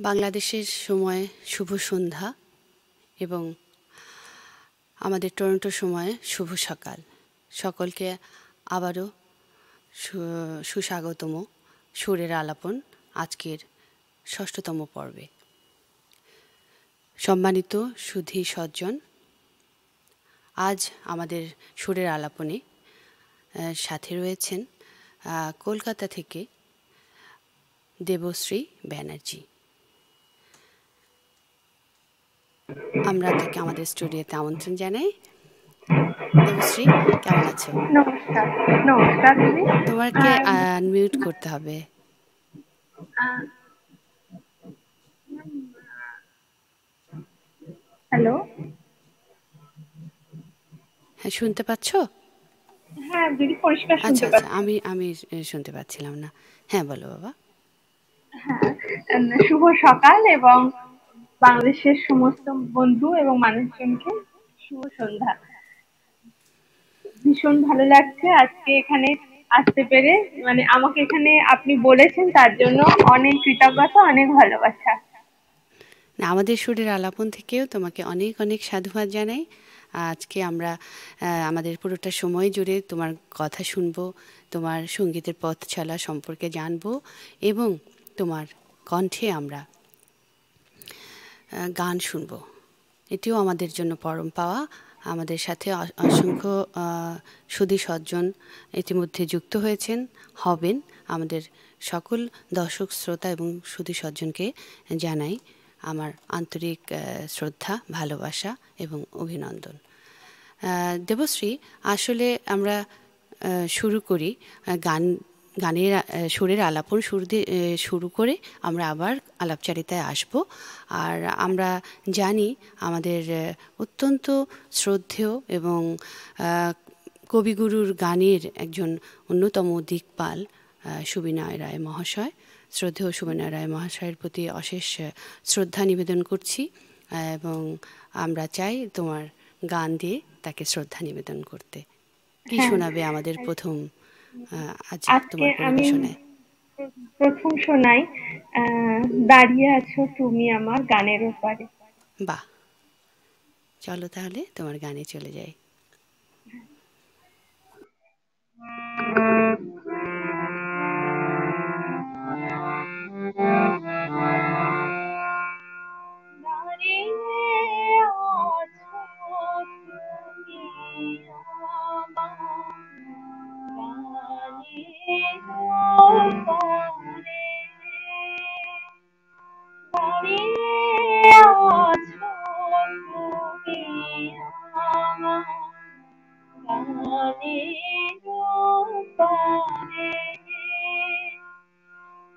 বাংলাদেশের সময় শুভ সন্ধ্যা এবং আমাদের টরন্টো সময়ে শুভ সকাল। সকলকে আবারও সুস্বাগতম সুরের আলাপন আজকের ৬ষ্ঠতম পর্বে। সম্মানিত সুধী সজ্জন, আজ আমাদের সুরের আলাপনে সাথে রয়েছেন কলকাতা থেকে দেবশ্রী ব্যানার্জি। আমরা তাকে আমাদের স্টুডিওতে আমন্ত্রণ জানাই। দেবশ্রী, কেমন আছো? নমস্কার। নমস্কার দিদি। তোমাকে আনমিউট করতে হবে। হ্যালো। হ্যাঁ, শুনতে পাচ্ছ? হ্যাঁ দিদি, পরিষ্কার আচ্ছা শুনতে আচ্ছা, পাচ্ছি। আমি শুনতে পাচ্ছিলাম না। হ্যাঁ, বলো বাবা। হ্যাঁ, শুভ সকাল এবং বাংলাদেশের সমস্ত বন্ধু এবং মানুষজনকে শুভ সন্ধ্যা। ভীষণ ভালো লাগছে আজকে এখানে আসতে পেরে। মানে আমাকে এখানে আপনি বলেছেন তার জন্য অনেক কৃতজ্ঞতা, অনেক ভালোবাসা। না, আমাদের সুরের আলাপন থেকেও তোমাকে অনেক অনেক সাধুবাদ জানাই। আজকে আমরা আমাদের পুরোটা সময় জুড়ে তোমার কথা শুনবো, তোমার সঙ্গীতের পথ চলা সম্পর্কে জানবো এবং তোমার কণ্ঠে আমরা গান শুনবো। এটিও আমাদের জন্য পরম পাওয়া। আমাদের সাথে অসংখ্য সুধী সজ্জন ইতিমধ্যে যুক্ত হয়েছেন, হবেন। আমাদের সকল দর্শক শ্রোতা এবং সুধী সজ্জনকে জানাই আমার আন্তরিক শ্রদ্ধা, ভালোবাসা এবং অভিনন্দন। দেবশ্রী, আসলে আমরা শুরু করি গানের সুরের আলাপন শুরু করে আমরা আবার আলাপচারিতায় আসব। আর আমরা জানি আমাদের অত্যন্ত শ্রদ্ধেয় এবং কবিগুরুর গানের একজন অন্যতম দিকপাল সুবিনয় রায় মহাশয়। শ্রদ্ধেয় সুবিনয় রায় মহাশয়ের প্রতি অশেষ শ্রদ্ধা নিবেদন করছি এবং আমরা চাই তোমার গান দিয়ে তাকে শ্রদ্ধা নিবেদন করতে। কি হ্যাঁ, শোনাবে আমাদের প্রথম আজ আজকে তোমার আমি পরিবেশনায়? প্রথম শোনাই দাঁড়িয়ে আছো তুমি আমার গানের ওপারে। বাহ, চলো তাহলে তোমার গানে চলে যাই।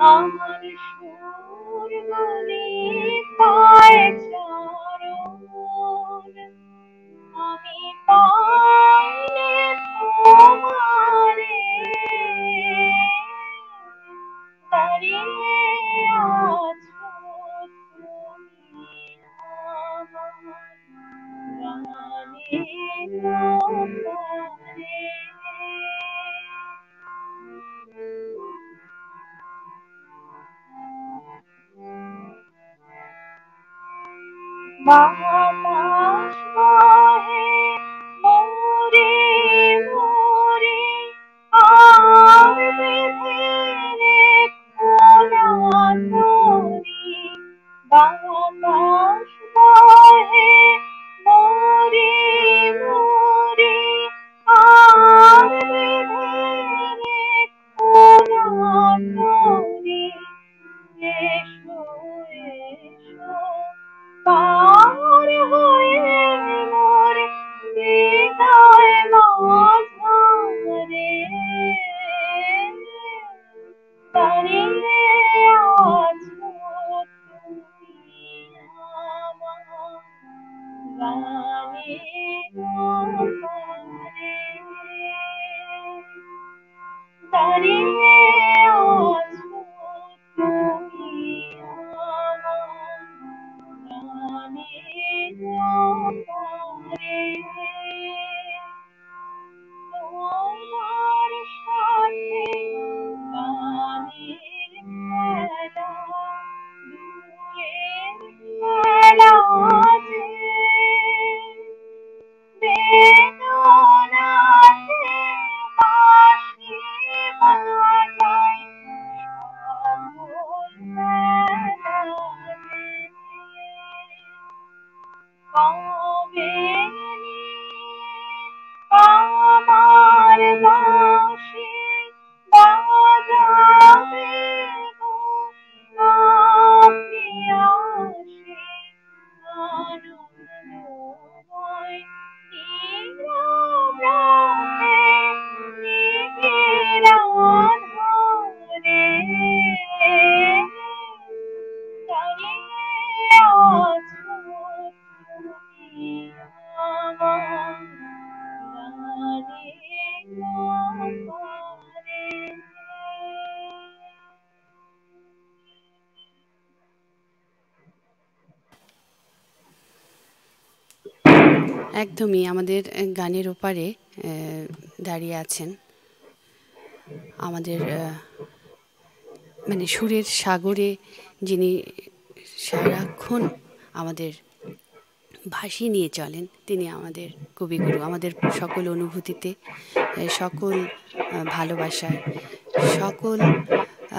আমার সুরগুলি পায় চরণ, আমি পাইলে তোমারে, দাঁড়িয়ে আছো তুমি আমার গানের ওপারে। বাতাস বহে মোরে মোরে, আর বেঁধে রেখো না তরি। বাতাস বহে মোরে মোরে, আর বেঁধে রেখো না তরি। এসো এসো পার হয়ে মোর হৃদয় মাঝারে, দাঁড়িয়ে আছো তুমি আমার গানের ওপারে, দাঁড়িয়ে আছো তুমি আমার গানের ওপারে। তোমার সাথে গানের খেলা, একদমই আমাদের গানের ওপারে দাঁড়িয়ে আছেন আমাদের মানে সুরের সাগরে যিনি সারাক্ষণ আমাদের ভাসিয়ে নিয়ে চলেন, তিনি আমাদের কবিগুরু। আমাদের সকল অনুভূতিতে, সকল ভালোবাসায়, সকল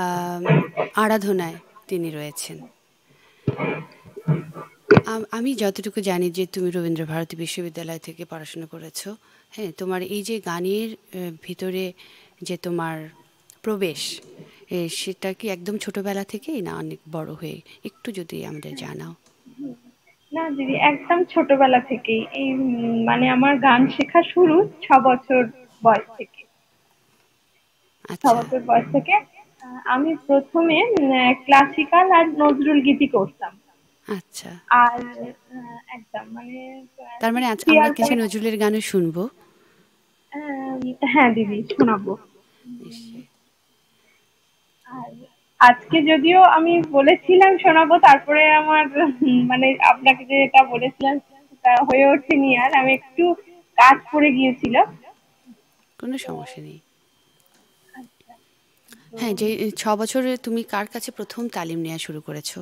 আম, আরাধনায় তিনি রয়েছেন। আমি যতটুকু জানি যে তুমি রবীন্দ্রভারতী বিশ্ববিদ্যালয় থেকে পড়াশোনা করেছো। হ্যাঁ, তোমার এই যে গানের ভিতরে যে তোমার প্রবেশ, সেটা কি একদম ছোটবেলা থেকেই না অনেক বড় হয়ে? একটু যদি আমাদের জানাও। না দিদি, একদম ছোটবেলা থেকেই এই মানে আমার গান শেখা শুরু 6 বছর বয়স থেকে। ছ আচ্ছা, বছর বয়স থেকে আমি প্রথমে ক্লাসিক্যাল আর নজরুল গীতি করতাম। আচ্ছা। আর একদম মানে তার মানে আজ সিক্স আমরা ইয়ার কিছু নজরুলের গানও শুনবো। হ্যাঁ দিদি, শোনাবো। নিশ্চয়ই। আর আজকে যদিও আমি বলেছিলাম শোনাবো, তারপরে আমার মানে আপনাকে যেটা বলেছিলাম সেটা হয়ে ওঠেনি, আর আমি একটু কাজ পড়ে গিয়েছিল। কোনো তো সমস্যা নেই। আচ্ছা, তো হ্যাঁ, যে 6 বছরে তুমি কার কাছে প্রথম তালিম নেওয়া শুরু করেছো?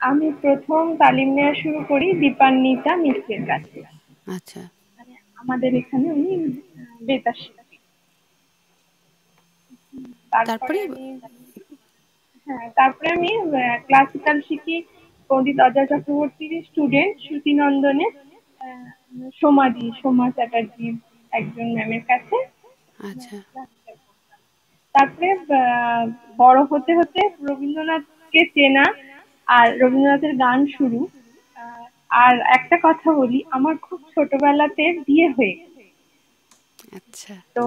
আমি প্রথম তালিম নেওয়া শুরু করি দীপান্বিতা মিশ্রের কাছে। আচ্ছা। মানে আমাদের এখানে উনি বেতার শিল্পী। তারপরে তারপরে আমি তারপরে আমি ক্লাসিক্যাল শিখি পণ্ডিত অজয় চক্রবর্তীর স্টুডেন্ট শ্রুতিনন্দনে, আহ, সোমা চ্যাটার্জির একজন ম্যামের কাছে আচ্ছা। classical করতাম। তারপরে বড় হতে হতে রবীন্দ্রনাথকে চেনা আর রবীন্দ্রনাথের গান শুরু। আহ, আর একটা কথা বলি, আমার খুব ছোটবেলাতে বিয়ে হয়ে গেছে। আচ্ছা। তো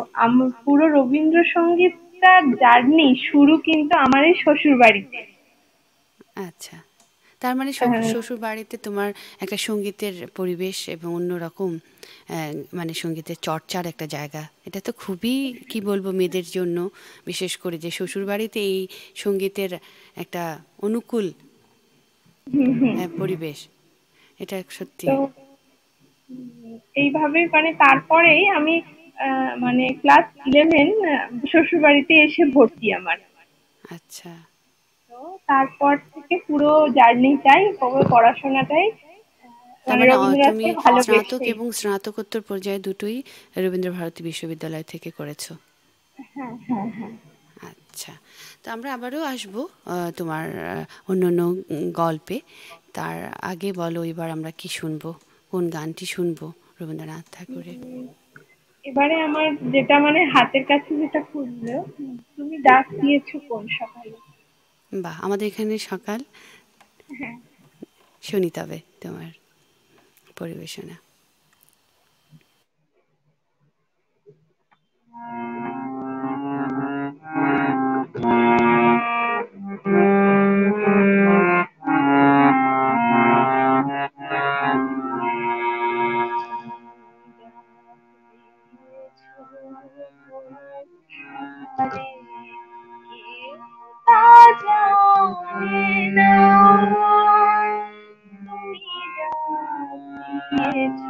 পুরো রবীন্দ্রসঙ্গীতটার জার্নি শুরু কিন্তু আমার এই শ্বশুর বাড়িতে। আচ্ছা। তার মানে শ্বশুর বাড়িতে তোমার একটা সঙ্গীতের পরিবেশ এবং অন্যরকম মানে সঙ্গীতের চর্চার একটা জায়গা। এটা তো খুবই, কি বলবো, মেয়েদের জন্য বিশেষ করে যে শ্বশুর বাড়িতে এই সঙ্গীতের একটা অনুকূল পরিবেশ, এটা সত্যি। তো এইভাবে মানে তারপরেই আমি মানে ক্লাস 11 শ্বশুর বাড়িতে এসে ভর্তি আমার। আচ্ছা। তো তারপর থেকে পুরো জার্নিটাই, পুরো পড়াশোনাটাই তার মানে মানে তুমি রবীন্দ্রনাথকে স্নাতক ভালোবেসেই। এবং স্নাতকোত্তর পর্যায়ে দুটোই রবীন্দ্রভারতী বিশ্ববিদ্যালয় থেকে করেছো? হ্যাঁ, হ্যাঁ, হ্যাঁ। আচ্ছা। তো আমরা আবারও আসবো তোমার অন্যান্য গল্পে। তার আগে বলো, এবার আমরা কি শুনবো, কোন গানটি শুনবো রবীন্দ্রনাথ ঠাকুরের? এবারে আমার যেটা মানে হাতের কাছে যেটা খুঁজলো, তুমি ডাক দিয়েছো কোন সকালে। বাহ, আমাদের এখানে সকাল। হ্যাঁ। শুনি তবে তোমার পরিবেশনা। তা জানে না, তুমি ডাকিয়েছো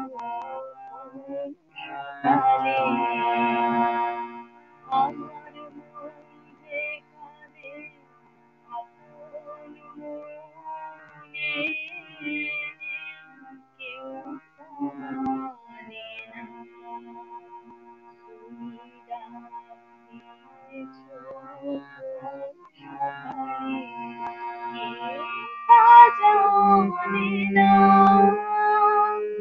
সকালে, আমার মন যে কাঁদে আপন মনে, কেউ তা মানে না, তুমি ডাকিয়েছো সকালে, কে তা জানে না,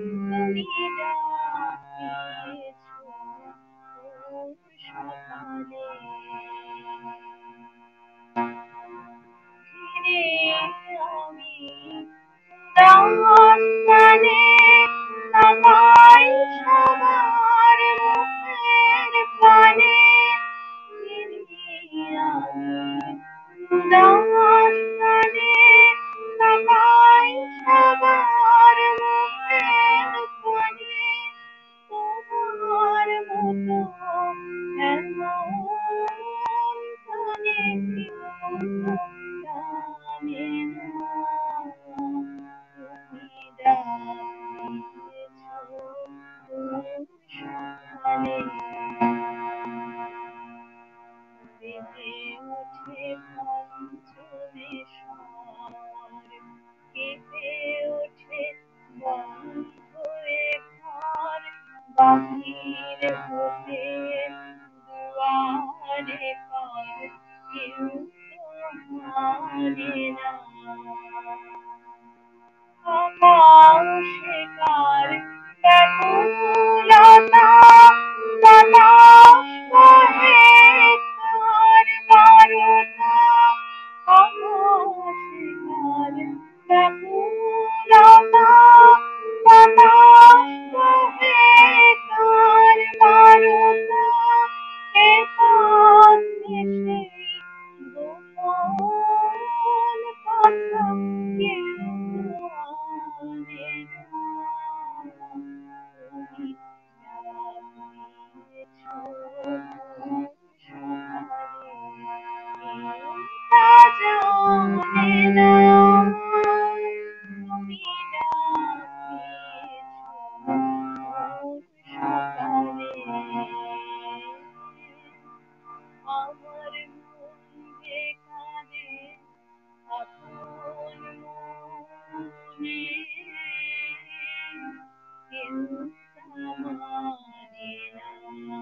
তুমি ডাকিয়েছো সকালে, ফিরে আমি দাস্তানে তাকাই সবার মুখের পানে, ফিরে আমি দাস্তানে তাকাই সবার মুখের পানে, তোমার মতো এমন প্রাণে কেউ জানে না, তুমি ডাকিয়েছো বেজে ওঠে পঞ্চমেশ্বর, কেঁপে ওঠে বন্ধ এ ঘর, বাহির হতে দুয়ারে পর কেউ তো মানে না। আকাশে ব্যাকুলতা, বাতাস বহে তার বারতা। আকাশে ব্যাকুলতা, বাতাস বহে তার বারতা। এ পথ সেই গোপন কথা কেউ জানে না। তুমি ডাক দিয়েছ সকালে, কেউ তা জানে না। তুমি ডাক দিয়েছ সকালে, আমার মন যে কাঁদে আপন মনে, কেউ তা মানে না।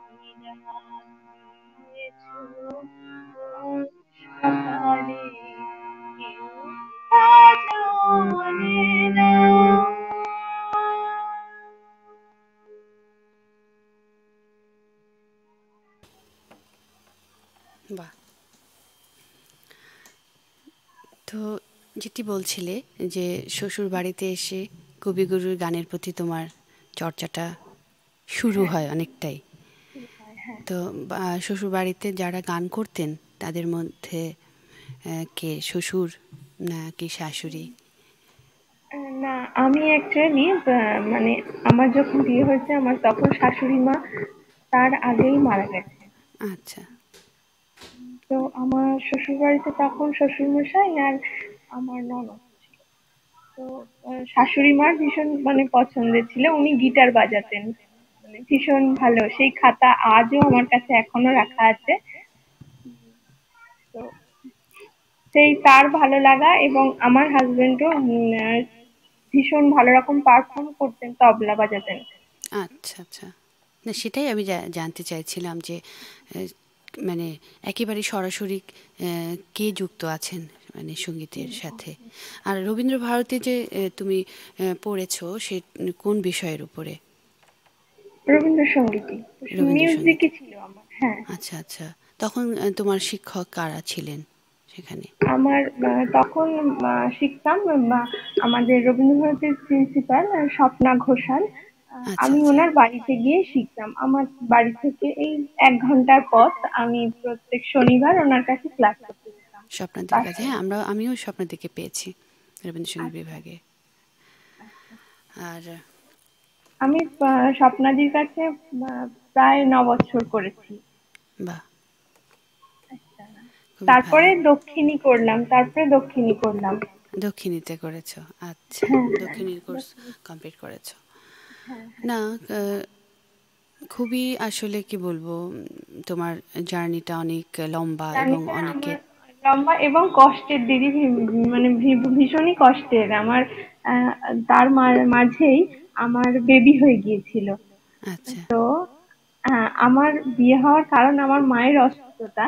তুমি ডাক দিয়েছ সকালে, কেউ তা জানে না। বাহ! তো যেটি বলছিলে যে শ্বশুর বাড়িতে এসে কবিগুরুর গানের প্রতি তোমার চর্চাটা শুরু হ্যাঁ, হয় অনেকটাই। শুরু হয়, হ্যাঁ। তো শ্বশুর বাড়িতে যারা গান করতেন তাদের মধ্যে কে শ্বশুর নাকি শাশুড়ি? না, আমি অ্যাকচুয়ালি মানে আমার যখন বিয়ে হয়েছে আমার তখন শাশুড়ি মা তার আগেই মারা গেছে। আচ্ছা, তো আমার শ্বশুর বাড়িতে তখন শ্বশুর মশাই আর আমার ননদ ছিল। তো শাশুড়ি মার ভীষণ মানে পছন্দের ছিল, উনি গিটার বাজাতেন, মানে ভীষণ ভালো। সেই খাতা আজও আমার কাছে এখনো রাখা আছে। তো সেই তার ভালো লাগা, এবং আমার হাজবেন্ডও ভীষণ ভালো রকম পারফর্ম করতেন, তবলা বাজাতেন। আচ্ছা, আচ্ছা। না সেটাই আমি জানতে চাইছিলাম যে আহ, মানে একেবারে সরাসরি কে যুক্ত আছেন মানে সঙ্গীতের সাথে? আর রবীন্দ্রভারতী যে তুমি পড়েছো সে কোন বিষয়ের উপরে? রবীন্দ্রসঙ্গীতই, রবীন্দ্রসঙ্গীত। মিউজিকই ছিল আমার, হ্যাঁ। আচ্ছা, আচ্ছা। তখন তোমার শিক্ষক কারা ছিলেন সেখানে? আমার তখন শিখতাম আমাদের রবীন্দ্রভারতীর প্রিন্সিপাল স্বপ্না ঘোষাল। আচ্ছা, আমি আচ্ছা। ওনার বাড়িতে গিয়ে শিখতাম। আমার বাড়ি থেকে এই 1 ঘন্টার পথ। আমি প্রত্যেক শনিবার ওনার কাছে ক্লাস করতে যেতাম স্বপ্নাদের কাছে, বাসায়। হ্যাঁ, আমিও স্বপ্নাদেরকে পেয়েছি রবীন্দ্রসঙ্গীত আচ্ছা, বিভাগে। আচ্ছা। আর আমি স্বপ্নাদির কাছে প্রায় 9 বছর করেছি। বাহ! আচ্ছা। খুবই তারপরে ভালো। দক্ষিণী করলাম। দক্ষিণীতে করেছো? আচ্ছা, হ্যাঁ, হ্যাঁ। দক্ষিণীর কোর্স দক্ষিণী, কমপ্লিট করেছো। হ্যাঁ, হ্যাঁ। না, খুবই আসলে কি বলবো, তোমার জার্নিটা অনেক লম্বা এবং জার্নিটা আমার অনেকের। লম্বা এবং কষ্টের দিদি, মানে ভীষণই কষ্টের আমার। আহ, তার মাঝেই আমার বেবি হয়ে গিয়েছিল। আচ্ছা, তো আমার বিয়ে হওয়ার কারণ আমার মায়ের অসুস্থতা।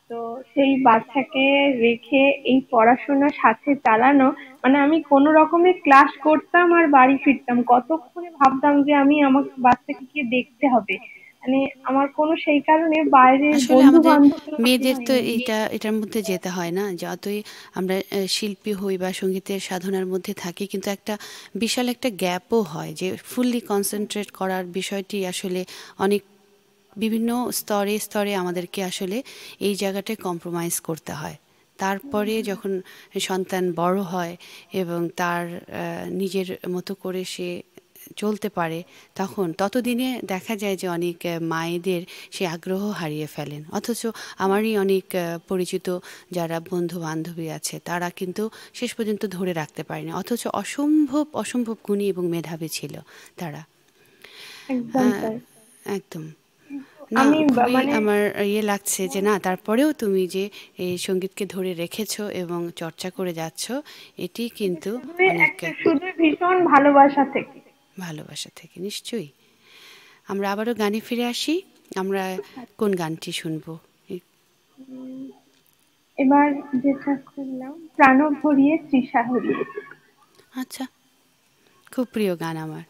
তো সেই বাচ্চাকে রেখে এই পড়াশোনা সাথে চালানো, মানে আমি কোনো রকমের ক্লাস করতাম আর বাড়ি ফিরতাম, কতক্ষণে ভাবতাম যে আমি আমার বাচ্চাকে গিয়ে দেখতে হবে। মানে আমার কোনো সেই কারণে বাইরের আসলে বন্ধু আমাদের বান্ধব রাজি মেয়েদের তো হয়নি। এটার মধ্যে যেতে হয় না, যতই আমরা শিল্পী হই বা সঙ্গীতের সাধনার মধ্যে থাকি, কিন্তু একটা বিশাল একটা গ্যাপও হয় যে ফুললি কনসেন্ট্রেট করার বিষয়টি আসলে অনেক বিভিন্ন স্তরে স্তরে আমাদেরকে আসলে এই জায়গাটায় কম্প্রোমাইজ করতে হয়। তারপরে যখন সন্তান বড় হয় এবং তার নিজের মতো করে সে চলতে পারে, তখন ততদিনে দেখা যায় যে অনেক মায়েদের সে আগ্রহ হারিয়ে ফেলেন। অথচ আমারই অনেক পরিচিত যারা বন্ধু বান্ধবী আছে তারা কিন্তু শেষ পর্যন্ত ধরে রাখতে পারেনি, অথচ অসম্ভব অসম্ভব গুণী এবং মেধাবী ছিল তারা। একদম তাই। একদম। কিন্তু না, আমি খুবই মানে আমার ইয়ে লাগছে যে না, তারপরেও তুমি যে এই সঙ্গীতকে ধরে রেখেছো এবং চর্চা করে যাচ্ছ, এটি এটা কিন্তু শুধুই অনেক একটা শুধু ভীষণ ভালোবাসা থেকে। ভালোবাসা থেকে। নিশ্চয়ই। আমরা আবারও গানে ফিরে আসি। আমরা কোন গানটি শুনবো? উম, এবার যেটা খুললাম, প্রাণ ভরিয়ে তৃষা হরিয়ে। আচ্ছা, খুব প্রিয় গান আমার।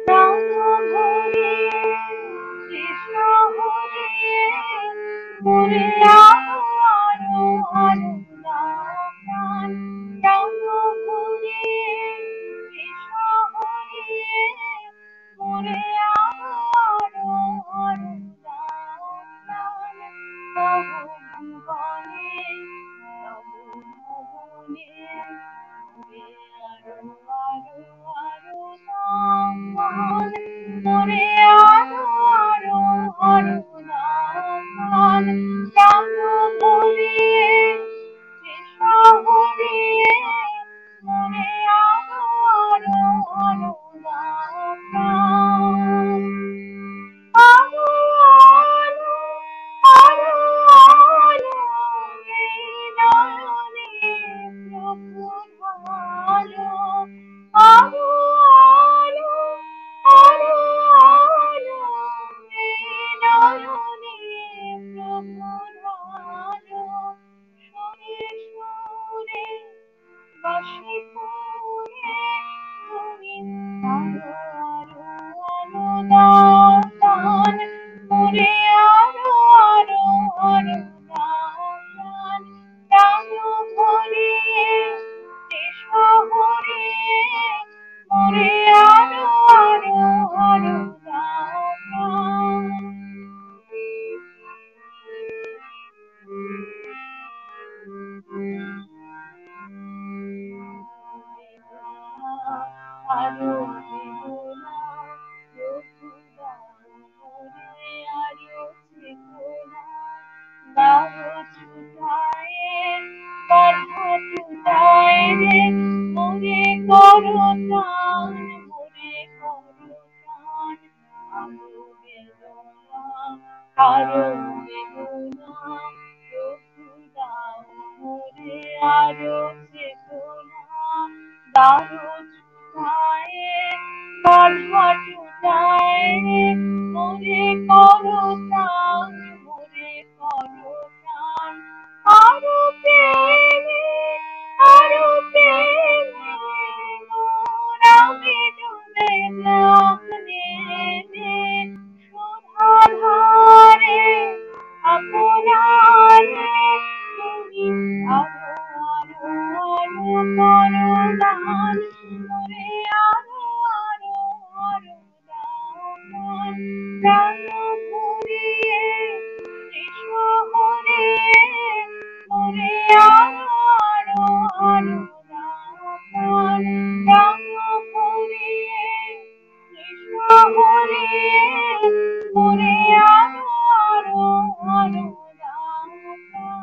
প্রাণ ভরিয়ে তৃষা হরিয়ে মরে আরো আরো আরো দাও প্রাণ। প্রাণ ভরিয়ে তৃষা হরিয়ে মরে আরো আরো আরো দাও প্রাণ। তব ভুবনে তব ভুবনে মরে আরো আরো আরো দাও প্রাণ। মরে আরো আরো আরো দাও প্রাণ। প্রাণ ভরিয়ে তৃষা হরিয়ে মরে আরো আরো আরো দাও প্রাণ। আরো আরো আরো আরো এই নয়নে প্রভুর ভালো। আরো আরো আরো আরো এই নয়নে প্রভুর ভালো। সুরে সুরে বাঁশি সুরে তুমি আরো আরো আরো দাও প্রাণ। মরে আরো আরো আরো দাও প্রাণ। প্রাণ ভরিয়ে তৃষা হরিয়ে মরে আরো আরো আরো দাও প্রাণ। আরো বেদনা প্রভু দাও মোরে আরো চেতনা। দাও ছুটায়ে বাধা টুটায়ে রে মোরে করো টান। মোরে করো টান। আরো বেদনা আরো বেদনা প্রভু দাও মোরে আরো চেতনা। দারু ছুটায়ে বাধা টুটায়ে রে মোরে করো টান। মোরে করো টান। আরো প্রেমে আরো প্রেমে মোর আমি ডুবে যাবনে নে। সুধা ধারে আপনারে তুমি আরো আরো আরো করো দান। মোরে আরো আরো আরো দাও প্রাণ। প্রাণ ভরিয়ে তৃষা হরিয়ে মোরে আরো আরো আরো দাও প্রাণ। প্রাণ ভরিয়ে তৃষা হরিয়ে মোরে আরো আরো আরো দাও প্রাণ।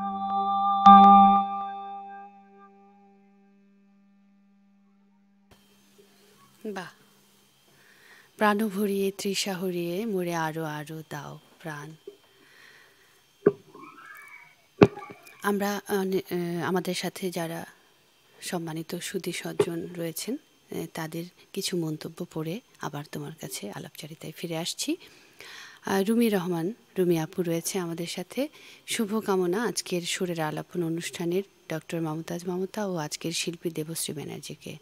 বাহ! প্রাণ ভরিয়ে তৃষা হরিয়ে মোরে আরো আরো দাও প্রাণ। আমরা আমাদের সাথে যারা সম্মানিত সুধী সজ্জন রয়েছেন, তাদের কিছু মন্তব্য পড়ে আবার তোমার কাছে আলাপচারিতায় ফিরে আসছি। রুমি রহমান, রুমি আপু রয়েছে আমাদের সাথে। শুভকামনা আজকের সুরের আলাপন অনুষ্ঠানের ডক্টর মমতাজ মমতা ও আজকের শিল্পী দেবশ্রী ব্যানার্জিকে।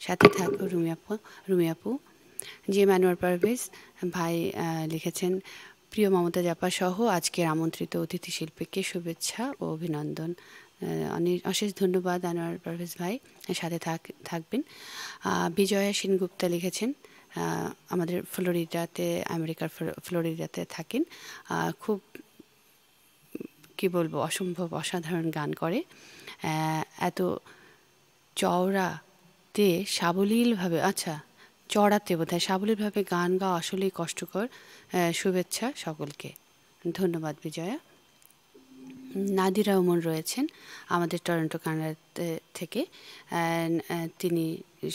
সাথে থাকো রুমি আপু। রুমি আপু জি এম আনোয়ার পারভেজ ভাই লিখেছেন, প্রিয় মমতাজ আপা সহ আজকের আমন্ত্রিত অতিথি শিল্পীকে শুভেচ্ছা ও অভিনন্দন। অনেক অশেষ ধন্যবাদ আনোয়ার পারভেজ ভাই, সাথে থাকবেন। বিজয়া সেনগুপ্তা লিখেছেন, আমাদের ফ্লোরিডাতে, আমেরিকার ফ্লোরিডাতে থাকেন। খুব কি বলবো, অসম্ভব অসাধারণ গান করে। এত চওড়াতে সাবলীলভাবে, আচ্ছা চড়াতে বোধহয় সাবলীলভাবে গান গাওয়া আসলেই কষ্টকর। শুভেচ্ছা সকলকে। ধন্যবাদ বিজয়া। নাদিরা ওমর রয়েছেন আমাদের টরন্টো কানাডা থেকে। তিনি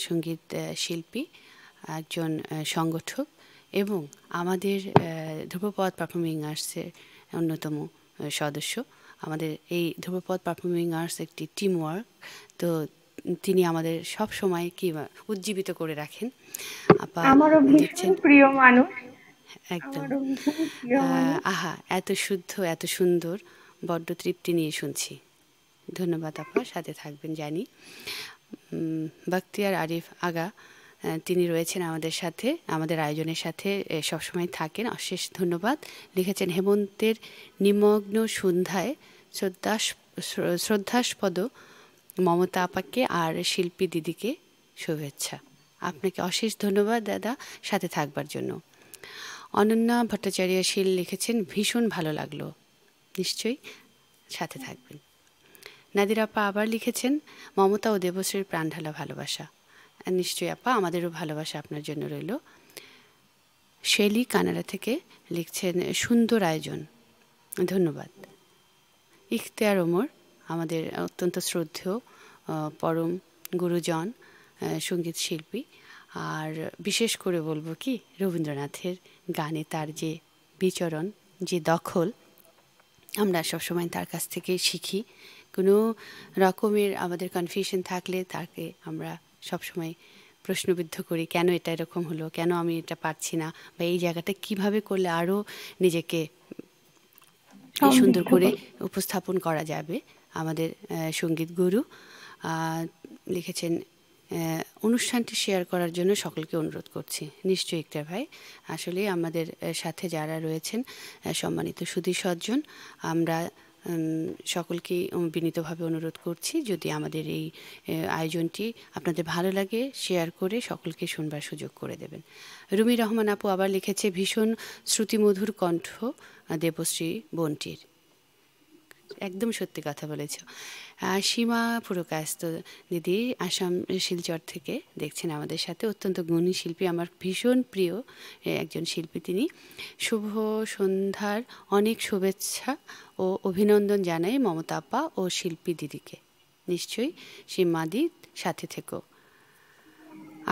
সঙ্গীত শিল্পী, একজন সংগঠক এবং আমাদের ধ্রুপদ পারফর্মিং আর্টসের অন্যতম সদস্য। আমাদের এই ধ্রুপদ পারফর্মিং আর্টস একটি টিম ওয়ার্ক, তো তিনি আমাদের সব সময় কি উজ্জীবিত করে রাখেন। আপা আমারও ভীষণ লিখছেন প্রিয় মানুষ, একদম আমারও ভীষণ প্রিয় মানুষ। আহা এত শুদ্ধ এত সুন্দর, বড্ড তৃপ্তি নিয়ে শুনছি। ধন্যবাদ আপা, সাথে থাকবেন জানি। বাখতিয়ার আরিফ আগা তিনি রয়েছেন আমাদের সাথে, আমাদের আয়োজনের সাথে সবসময় থাকেন, অশেষ ধন্যবাদ। লিখেছেন হেমন্তের নিমগ্ন সন্ধ্যায় শ্রদ্ধাস্পদ মমতা আপাকে আর শিল্পী দিদিকে শুভেচ্ছা। আপনাকে অশেষ ধন্যবাদ দাদা, সাথে থাকবার জন্য। অনন্যা ভট্টাচার্য শীল লিখেছেন ভীষণ ভালো লাগলো, নিশ্চয়ই সাথে থাকবেন। নাদির আপা আবার লিখেছেন মমতা ও দেবশ্রীর প্রাণঢালা ভালোবাসা। নিশ্চয়ই আপা, আমাদেরও ভালোবাসা আপনার জন্য রইল। শেলি কানাডা থেকে লিখছেন সুন্দর আয়োজন, ধন্যবাদ। ইখতিয়ার ওমর আমাদের অত্যন্ত শ্রদ্ধেয় পরম গুরুজন সঙ্গীত শিল্পী, আর বিশেষ করে বলবো কি রবীন্দ্রনাথের গানে তার যে বিচরণ, যে দখল, আমরা সবসময় তার কাছ থেকে শিখি। কোনো রকমের আমাদের কনফিউশন থাকলে তাকে আমরা সবসময় প্রশ্নবিদ্ধ করি, কেন এটা এরকম হলো, কেন আমি এটা পারছি না, বা এই জায়গাটা কিভাবে করলে আরও নিজেকে সুন্দর করে উপস্থাপন করা যাবে। আমাদের সঙ্গীত গুরু লিখেছেন অনুষ্ঠানটি শেয়ার করার জন্য সকলকে অনুরোধ করছি। নিশ্চয়ই একটা ভাই, আসলে আমাদের সাথে যারা রয়েছেন সম্মানিত সুধী সজ্জন, আমরা সকলকেই বিনীতভাবে অনুরোধ করছি, যদি আমাদের এই আয়োজনটি আপনাদের ভালো লাগে শেয়ার করে সকলকে শুনবার সুযোগ করে দেবেন। রুমি রহমান আপু আবার লিখেছে ভীষণ শ্রুতিমধুর কণ্ঠ দেবশ্রী বোনটির। একদম সত্যি কথা বলেছ। সীমা পুরকায়স্ত দিদি আসাম শিলচর থেকে দেখছেন আমাদের সাথে, অত্যন্ত গুণী শিল্পী, আমার ভীষণ প্রিয় একজন শিল্পী তিনি। শুভ সন্ধ্যার অনেক শুভেচ্ছা ও অভিনন্দন জানাই মমতা আপা ও শিল্পী দিদিকে। নিশ্চয়ই সীমাদি সাথে থেকো।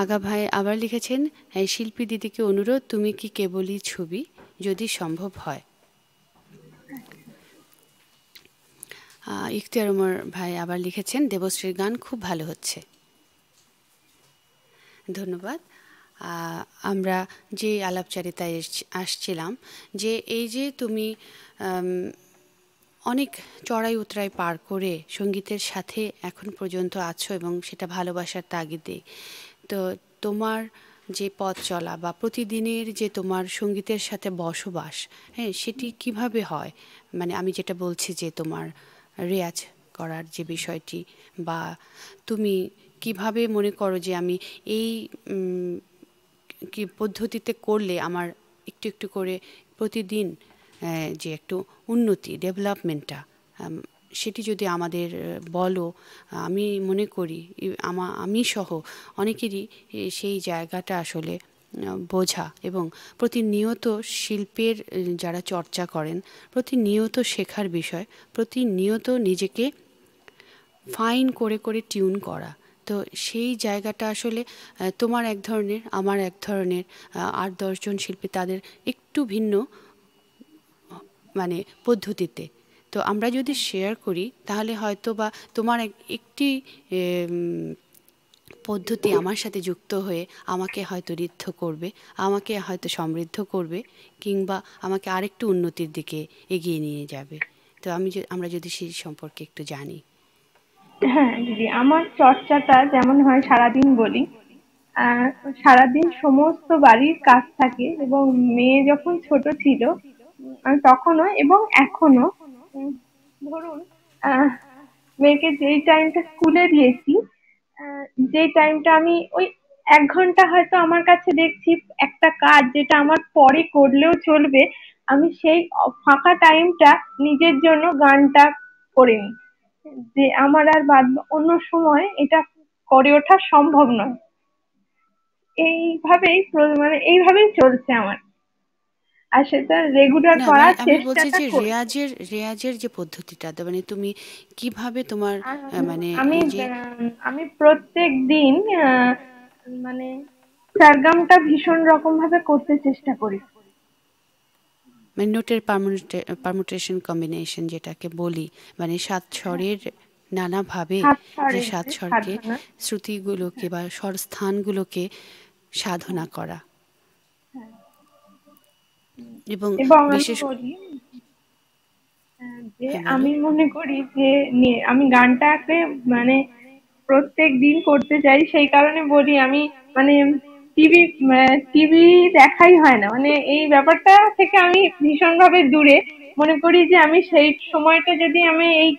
আগা ভাই আবার লিখেছেন শিল্পী দিদিকে অনুরোধ, তুমি কি কেবলই ছবি, যদি সম্ভব হয়। ইখতিয়ার ওমর ভাই আবার লিখেছেন দেবশ্রীর গান খুব ভালো হচ্ছে, ধন্যবাদ। আমরা যে আলাপচারিতায় আসছিলাম, যে এই যে তুমি অনেক চড়াই উতরাই পার করে সঙ্গীতের সাথে এখন পর্যন্ত আছো এবং সেটা ভালোবাসার তাগিদে, তো তোমার যে পথ চলা বা প্রতিদিনের যে তোমার সঙ্গীতের সাথে বসবাস, হ্যাঁ সেটি কিভাবে হয়, মানে আমি যেটা বলছি যে তোমার রেয়াজ করার যে বিষয়টি, বা তুমি কিভাবে মনে করো যে আমি এই কি পদ্ধতিতে করলে আমার একটু একটু করে প্রতিদিন যে একটু উন্নতি ডেভেলপমেন্টটা, সেটি যদি আমাদের বলো, আমি মনে করি আমি সহ অনেকেরই সেই জায়গাটা আসলে বোঝা এবং প্রতিনিয়ত শিল্পের যারা চর্চা করেন প্রতিনিয়ত শেখার বিষয়, প্রতিনিয়ত নিজেকে ফাইন করে করে টিউন করা। তো সেই জায়গাটা আসলে তোমার এক ধরনের, আমার এক ধরনের, ৮-১০ জন শিল্পী তাদের একটু ভিন্ন মানে পদ্ধতিতে। তো আমরা যদি শেয়ার করি তাহলে হয়তো বা তোমার একটি পদ্ধতি আমার সাথে যুক্ত হয়ে আমাকে হয়তো ঋদ্ধ করবে, আমাকে হয়তো সমৃদ্ধ করবে, কিংবা আমাকে আরেকটু উন্নতির দিকে এগিয়ে নিয়ে যাবে। তো আমরা যদি সেই সম্পর্কে একটু জানি। হ্যাঁ দিদি, আমার চর্চাটা যেমন হয় সারাদিন বলি, সারাদিন সমস্ত বাড়ির কাজ থাকে এবং মেয়ে যখন ছোট ছিল আমি তখনও এবং এখনো ধরুন মেয়েকে যেই টাইমটা স্কুলে দিয়েছি, যেই টাইমটা আমি ওই 1 ঘন্টা হয়তো আমার কাছে দেখছি একটা কাজ যেটা আমার পরে করলেও চলবে, আমি সেই ফাঁকা টাইমটা নিজের জন্য গানটা করে নিই, যে আমার আর বাদ অন্য সময় এটা করে ওঠা সম্ভব নয়। মানে এইভাবেই চলছে আমার, আর সেটা রেগুলার না মানে করার আমি বলছি চেষ্টাটা যে করি। রেয়াজের যে পদ্ধতিটা, মানে তুমি কিভাবে তোমার মানে আমি এই যে আমি প্রত্যেক দিন আহ, মানে সরগমটা ভীষণ রকম ভাবে করতে চেষ্টা করি। মানে নোটের পারমুটেশন কম্বিনেশন যেটাকে বলি, মানে সাত হ্যাঁ, স্বরের নানাভাবে, সাত যে স্বরের সাত যে স্বরকে, সাধনা। শ্রুতিগুলোকে বা স্বরস্থানগুলোকে হ্যাঁ, সাধনা করা। হ্যাঁ। এবং এবং আমি বিশেষ, বলি যে হ্যাঁ বলো। আমি মনে করি যে আমি গানটাকে মানে প্রত্যেক দিন করতে চাই, সেই কারণে বলি আমি মানে টিভি টিভি দেখাই হয় না, মানে এই ব্যাপারটা থেকে আমি ভীষণ ভাবে দূরে। মনে করি যে আমি সেই সময়টা যদি আমি এই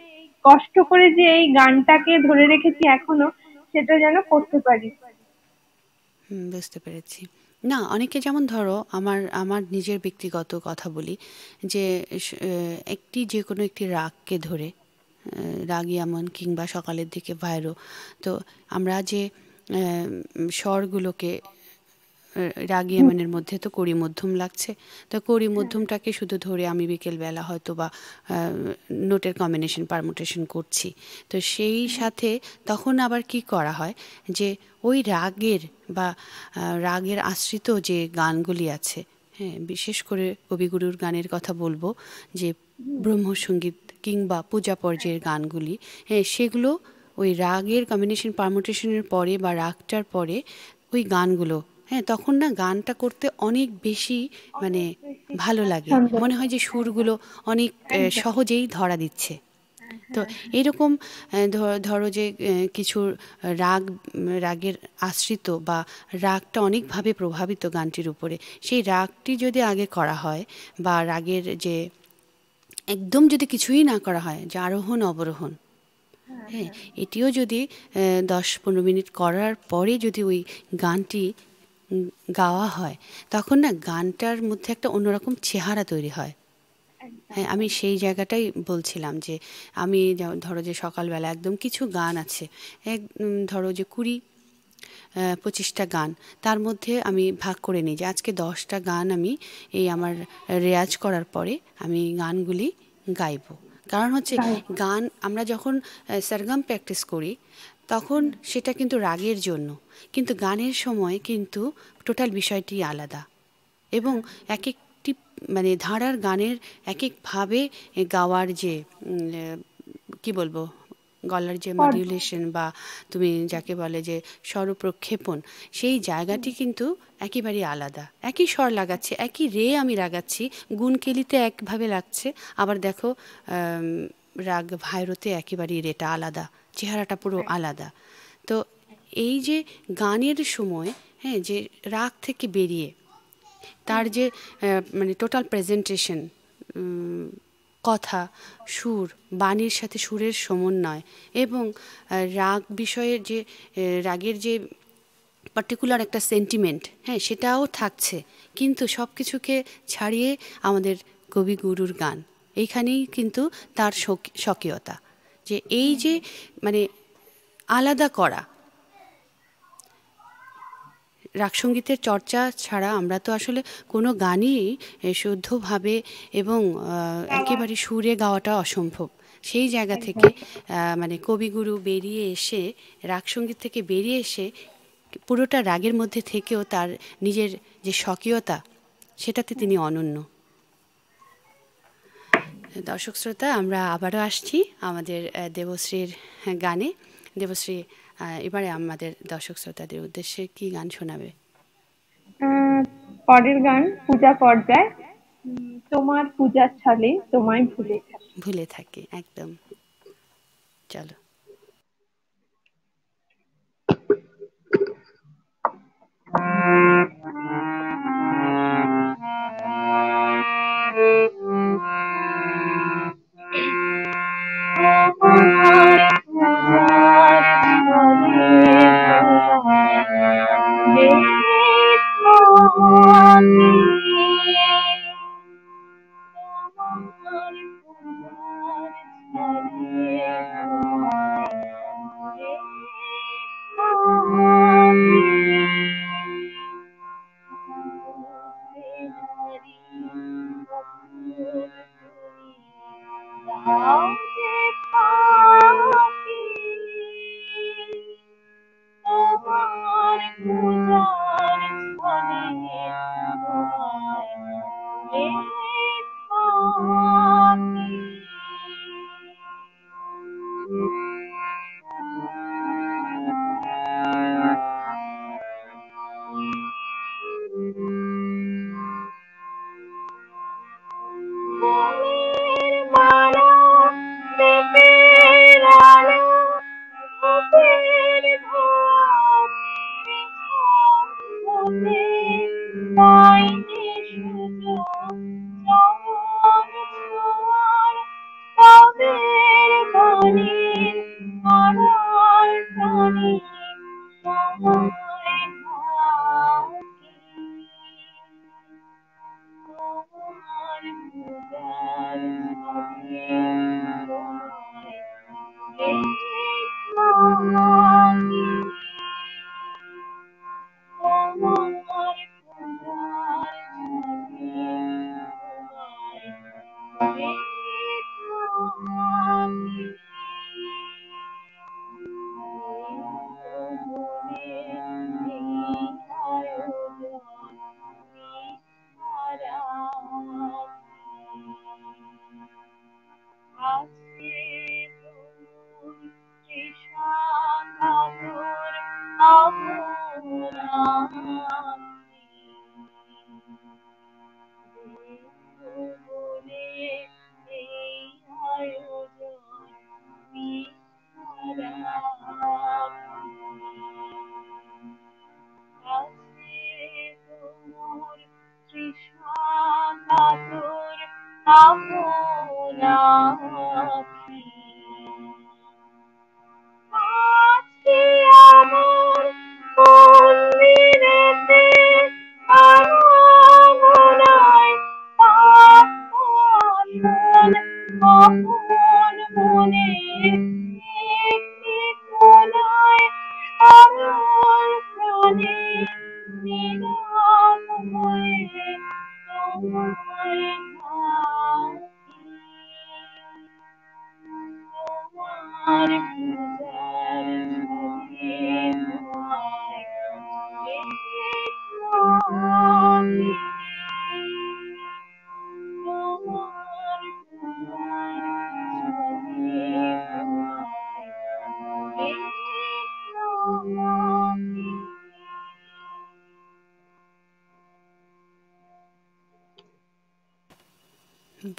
কষ্ট করে যে এই গানটাকে ধরে রেখেছি এখনো, সেটা যেন করতে পারি। বুঝতে পেরেছি। না, অনেকে যেমন ধরো আমার আমার নিজের ব্যক্তিগত কথা বলি, যে একটি যে কোনো একটি রাগকে ধরে, রাগী আমন কিংবা সকালের দিকে ভাইরো, তো আমরা যে স্বরগুলোকে, রাগী হুম, আমনের মধ্যে তো কড়ি মধ্যম লাগছে, তো কড়ি হ্যাঁ, মধ্যমটাকে শুধু ধরে আমি বিকেলবেলা হয়তো বা নোটের কম্বিনেশন পারমুটেশন করছি। তো সেই সাথে তখন আবার কি করা হয়, যে ওই রাগের বা রাগের আশ্রিত যে গানগুলি আছে, হ্যাঁ, বিশেষ করে কবিগুরুর গানের কথা বলবো, যে হুম, ব্রহ্মসঙ্গীত কিংবা পূজা পর্যায়ের গানগুলি, হ্যাঁ সেগুলো ওই রাগের কম্বিনেশন পারমুটেশনের পরে বা রাগটার পরে ওই গানগুলো, হ্যাঁ তখন না গানটা করতে অনেক বেশি মানে অনেক বেশি ভালো লাগে, স্বাচ্ছন্দ্য মনে হয় লাগে। যে একদম, সুরগুলো অনেক একদম। সহজেই ধরা দিচ্ছে। হ্যাঁ, তো হ্যাঁ, এরকম ধরো যে কিছু রাগের আশ্রিত বা রাগটা অনেকভাবে প্রভাবিত গানটির উপরে, সেই রাগটি যদি আগে করা হয়, বা রাগের যে একদম যদি কিছুই না করা হয়, যে আরোহণ অবরোহণ, হ্যাঁ, হ্যাঁ হ্যাঁ, এটিও যদি 10-15 মিনিট করার পরে যদি ওই গানটি গাওয়া হয়, তখন না গানটার মধ্যে একটা অন্যরকম চেহারা তৈরি হয়। একদম, হ্যাঁ, আমি একদম। সেই জায়গাটাই বলছিলাম, যে আমি ধরো যে সকালবেলা একদম কিছু গান আছে, ধরো যে 20-25টা গান, তার মধ্যে আমি ভাগ করে নিই যে আজকে 10টা গান আমি এই আমার রেয়াজ করার পরে আমি গানগুলি গাইবো। কারণ হচ্ছে গাইব। গান আমরা যখন সরগম প্র্যাকটিস করি, তখন সেটা কিন্তু রাগের জন্য, কিন্তু গানের সময় কিন্তু টোটাল বিষয়টি আলাদা। এবং এক একটি মানে ধারার গানের এক একভাবে গাওয়ার যে কি বলবো, গলার যে পর্দা। মডিউলেশন বা তুমি যাকে বলে যে স্বরপ্রক্ষেপণ, সেই হুম, জায়গাটি কিন্তু একেবারেই আলাদা। একই স্বর লাগাচ্ছি, একই রে আমি লাগাচ্ছি, গুনকেলিতে একভাবে লাগছে, আবার দেখো রাগ ভাইরোতে একেবারেই রেটা আলাদা, চেহারাটা পুরো আলাদা। তো এই যে গানের সময়, হ্যাঁ, যে রাগ থেকে বেরিয়ে তার যে মানে টোটাল প্রেজেন্টেশন, কথা, সুর, বাণীর সাথে সুরের সমন্বয়, এবং রাগ বিষয়ের যে রাগের যে পার্টিকুলার একটা সেন্টিমেন্ট, হ্যাঁ সেটাও থাকছে, কিন্তু সব কিছুকে ছাড়িয়ে আমাদের কবিগুরুর গান, এইখানেই কিন্তু তার স্বকীয়তা, যে এই যে মানে আলাদা করা। রাগসঙ্গীতের চর্চা ছাড়া আমরা তো আসলে কোনো গানই শুদ্ধভাবে এবং গাওয়া একেবারে সুরে গাওয়াটা অসম্ভব। সেই জায়গা একদম। থেকে মানে কবিগুরু বেরিয়ে এসে, রাগসঙ্গীত থেকে বেরিয়ে এসে, পুরোটা রাগের মধ্যে থেকেও তার নিজের যে স্বকীয়তা, সেটাতে তিনি অনন্য। দর্শক শ্রোতা, আমরা আবারও আসছি আমাদের দেবশ্রীর গানে। দেবশ্রী, এবারে আমাদের দর্শক শ্রোতাদের উদ্দেশ্যে কি গান শোনাবে? পরের গান পূজা পর্যায়। তোমার পূজার ছলে তোমায় ভুলে থাকি। ভুলে থাকি, একদম। চলো। তোমার পূজার ছলে তোমায় ভুলে থাকি।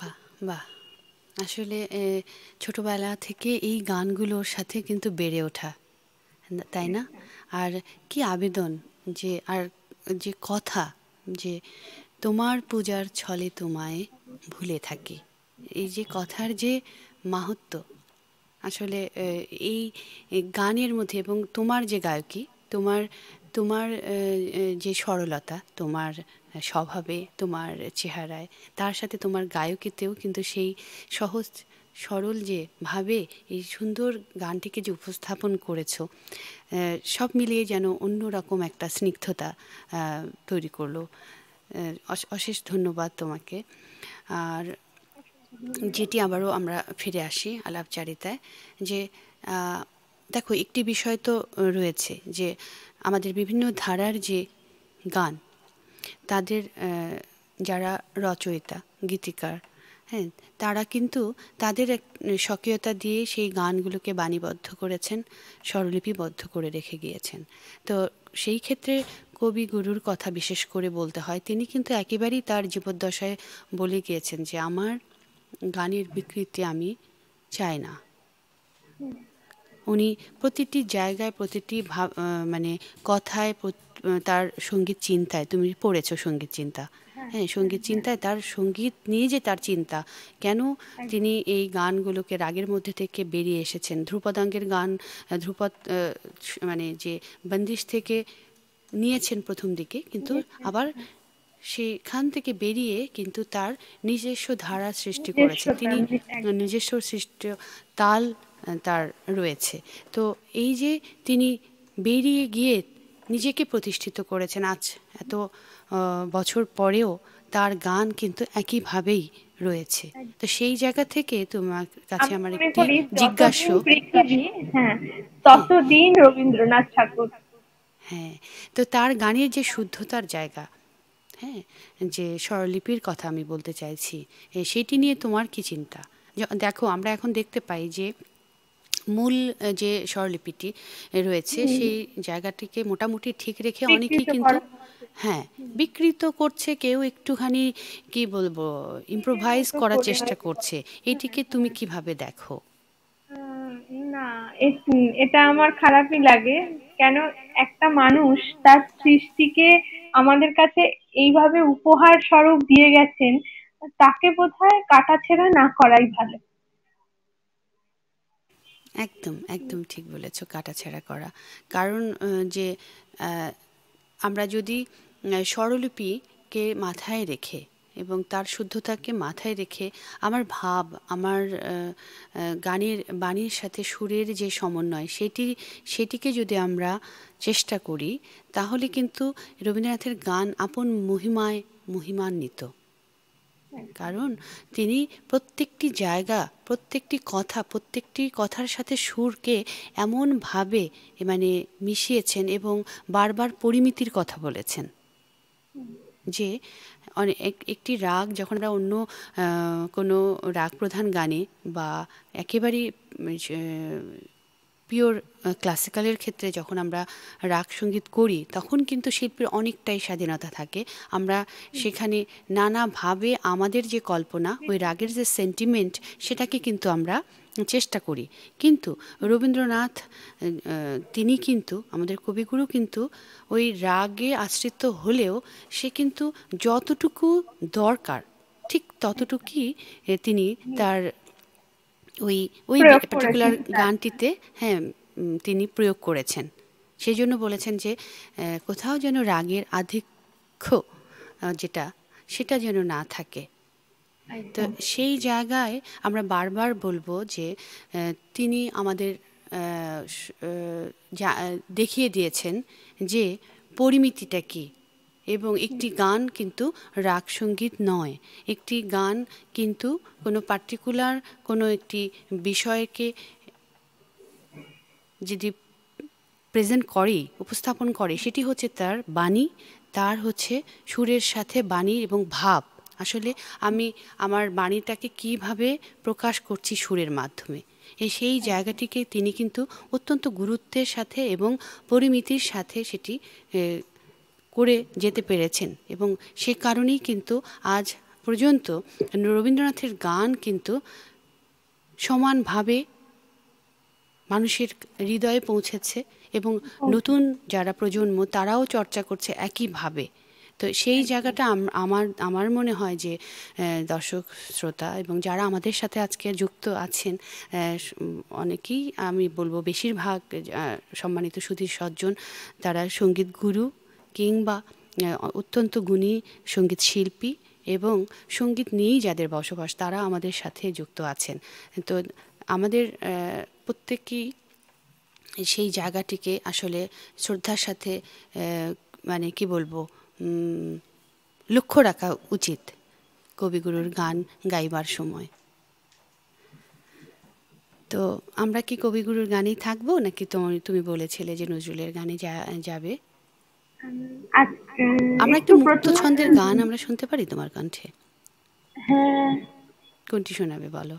বাহ, বাহ! আসলে ছোটবেলা থেকে এই গানগুলোর সাথে কিন্তু বেড়ে ওঠা, তাই না? আর কি আবেদন, যে আর যে কথা, যে তোমার পূজার ছলে তোমায় ভুলে থাকি। এই যে কথার যে মাহাত্ম্য, আসলে এই এই গানের মধ্যে, এবং তোমার যে গায়কী, তোমার তোমার যে সরলতা, তোমার স্বভাবে, তোমার চেহারায়, তার সাথে তোমার গায়কীতেও কিন্তু সেই সহজ সরল যে ভাবে এই সুন্দর গানটিকে যে উপস্থাপন করেছো, সব মিলিয়ে যেন অন্যরকম একটা স্নিগ্ধতা তৈরি করলো। অশেষ ধন্যবাদ তোমাকে। আর যেটি আবারও আমরা ফিরে আসি আলাপচারিতায়, যে দেখো, একটি বিষয় তো রয়েছে যে আমাদের বিভিন্ন ধারার যে গান, তাদের যারা রচয়িতা, গীতিকার, হ্যাঁ, তারা কিন্তু তাদের এক স্বকীয়তা দিয়ে সেই গানগুলোকে বাণীবদ্ধ করেছেন, স্বরলিপিবদ্ধ করে রেখে গিয়েছেন। তো সেই ক্ষেত্রে কবিগুরুর কথা বিশেষ করে বলতে হয়। তিনি কিন্তু একেবারেই তার জীবদ্দশায় বলে গিয়েছেন যে আমার গানের বিকৃতি আমি চাই না। উনি প্রতিটি জায়গায়, প্রতিটি মানে কথায়, তার সঙ্গীত চিন্তায়, তুমি পড়েছো সঙ্গীত চিন্তা, হ্যাঁ, সঙ্গীত চিন্তায় তার সঙ্গীত নিয়ে যে তার চিন্তা, কেন তিনি এই গানগুলোকে রাগের মধ্যে থেকে বেরিয়ে এসেছেন। ধ্রুপদাঙ্গের গান, ধ্রুপদ মানে যে বন্দিশ থেকে নিয়েছেন প্রথম দিকে, কিন্তু আবার সেখান থেকে বেরিয়ে কিন্তু তার নিজস্ব ধারা সৃষ্টি করেছেন তিনি, নিজস্ব সৃষ্ট তাল তার রয়েছে। তো এই যে তিনি বেরিয়ে গিয়ে নিজেকে প্রতিষ্ঠিত করেছেন, আজ এত বছর পরেও তার গান কিন্তু একইভাবেই রয়েছে। তো সেই জায়গা থেকে তোমার কাছে আমি আমার মনে একটি করি জিজ্ঞাস্য। যতদিন পৃথিবী, হ্যাঁ, হ্যাঁ, ততদিন রবীন্দ্রনাথ ঠাকুর। হ্যাঁ, তো তার গানের যে শুদ্ধতার জায়গা, হ্যাঁ, যে স্বরলিপির কথা আমি বলতে চাইছি, সেটি নিয়ে তোমার কি চিন্তা? দেখো, আমরা এখন দেখতে পাই যে মূল যে স্বরলিপিটি রয়েছে সেই জায়গাটিকে মোটামুটি ঠিক রেখে অনেকেই বিকৃত কিন্তু, করা হ্যাঁ, বিকৃত করছে, কেউ একটুখানি কি বলবো নিজের ইম্প্রোভাইজ মতো করার করে চেষ্টা হয়তো করছে। এটিকে তুমি কিভাবে দেখো? না, এটা আমার খারাপই লাগে। কেন, একটা মানুষ তার সৃষ্টিকে আমাদের কাছে এইভাবে উপহার স্বরূপ দিয়ে গেছেন, তাকে বোধহয় কাটাছেঁড়া না করাই ভালো। একদম একদম ঠিক বলেছো, কাটাছেঁড়া করা। কারণ যে আহ, আমরা যদি স্বরলিপিকে মাথায় রেখে এবং তার শুদ্ধতাকে মাথায় রেখে আমার ভাব, আমার গানের বাণীর সাথে সুরের যে সমন্বয়, সেটিকে যদি আমরা চেষ্টা করি, তাহলে কিন্তু রবীন্দ্রনাথের গান আপন মহিমায় মহিমান্বিত। কারণ তিনি প্রত্যেকটি জায়গা, প্রত্যেকটি কথা, প্রত্যেকটি কথার সাথে সুরকে এমনভাবে মানে মিশিয়েছেন এবং বারবার পরিমিতির কথা বলেছেন যে একটি রাগ যখন আমরা অন্য কোনো রাগ প্রধান গানে বা একেবারেই পিওর ক্লাসিক্যালের ক্ষেত্রে যখন আমরা রাগ সঙ্গীত করি, তখন কিন্তু শিল্পীর অনেকটাই স্বাধীনতা থাকে। আমরা সেখানে নানাভাবে আমাদের যে কল্পনা, ওই রাগের যে সেন্টিমেন্ট, সেটাকে কিন্তু আমরা চেষ্টা করি। কিন্তু রবীন্দ্রনাথ তিনি কিন্তু, আমাদের কবিগুরু কিন্তু ওই রাগে আশ্রিত হলেও সে কিন্তু যতটুকু দরকার ঠিক ততটুকুই তিনি তার ওই ওই প্রয়োগ পার্টিকুলার করেছেন তার। গানটিতে, হ্যাঁ, তিনি প্রয়োগ করেছেন। সেই জন্য বলেছেন যে কোথাও যেন রাগের আধিক্য যেটা, সেটা যেন না থাকে। তো একদম। সেই জায়গায় আমরা বারবার বলবো যে তিনি আমাদের দেখিয়ে দিয়েছেন যে পরিমিতিটা কী। এবং একটি গান কিন্তু রাগ সঙ্গীত নয়, একটি গান কিন্তু কোনো পার্টিকুলার কোনো একটি বিষয়কে যদি প্রেজেন্ট করে, উপস্থাপন করে, সেটি হচ্ছে তার বাণী, তার হচ্ছে সুরের সাথে বাণী এবং ভাব। আসলে আমি আমার বাণীটাকে কিভাবে প্রকাশ করছি সুরের মাধ্যমে, সেই জায়গাটিকে তিনি কিন্তু অত্যন্ত গুরুত্বের সাথে এবং পরিমিতির সাথে সেটি করে যেতে পেরেছেন। এবং সে কারণেই কিন্তু আজ পর্যন্ত রবীন্দ্রনাথের গান কিন্তু সমানভাবে মানুষের হৃদয়ে পৌঁছেছে এবং নতুন যারা প্রজন্ম তারাও চর্চা করছে একইভাবে। তো সেই জায়গাটা আমার আমার মনে হয় যে দর্শক শ্রোতা এবং যারা আমাদের সাথে আজকে যুক্ত আছেন, অনেকেই, আমি বলবো বেশিরভাগ সম্মানিত সুধী সজ্জন, তারা সঙ্গীত গুরু কিংবা অত্যন্ত গুণী সঙ্গীত শিল্পী এবং সঙ্গীত নিয়েই যাদের বসবাস, তারা আমাদের সাথে যুক্ত আছেন। তো আমাদের প্রত্যেকেই সেই জায়গাটিকে আসলে শ্রদ্ধার সাথে মানে কি বলবো, লক্ষ্য রাখা উচিত কবিগুরুর গান গাইবার সময়। তো আমরা কি কবিগুরুর গানেই থাকবো, নাকি তুমি বলেছিলে যে নজরুলের গানে যাবে? আমরা একটু একটা মুক্ত প্রথমে ছন্দের গান আমরা শুনতে পারি তোমার কণ্ঠে? হ্যাঁ, কোনটি শোনাবে বলো?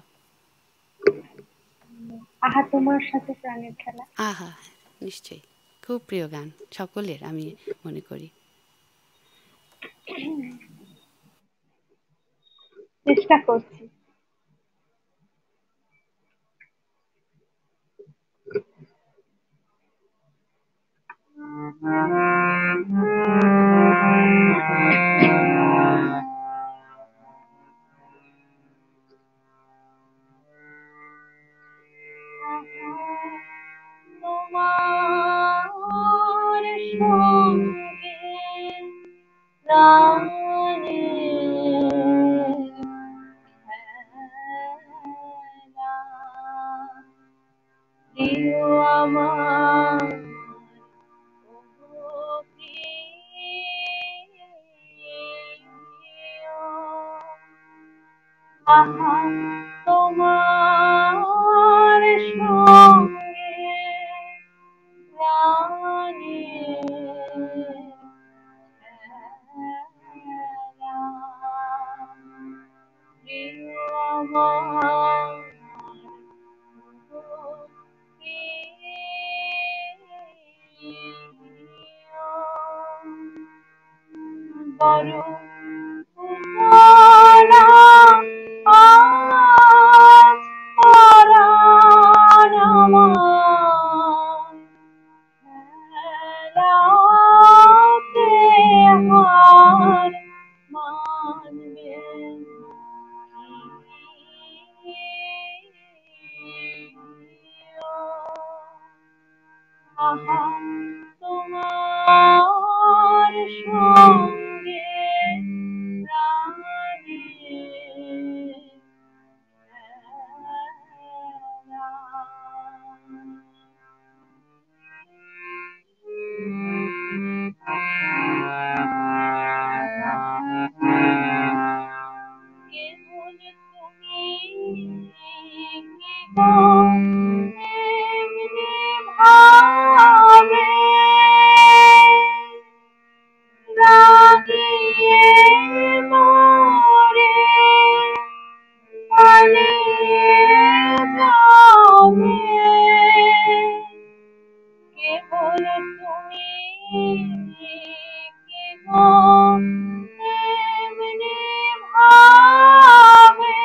আহা তোমার সাথে প্রাণের খেলা। আহা, নিশ্চয়ই, খুব প্রিয় গান সকলের, আমি মনে করি। চেষ্টা করছি। তোমার সঙ্গে প্রাণের খেলা, দিও আমার ওগো প্রিয়, আহা তোমার সঙ্গে প্রাণের আমার বড় উপরা আজ পরাণ আমার খেলাতে হার মানবে আহা তোমার সঙ্গে প্রাণের খেলা। কেবল তুমি কি গো এমনি ভাবে রাগিয়ে মোরে পালিয়ে যাবে কেবল তুমি কি গো এমনি ভাবে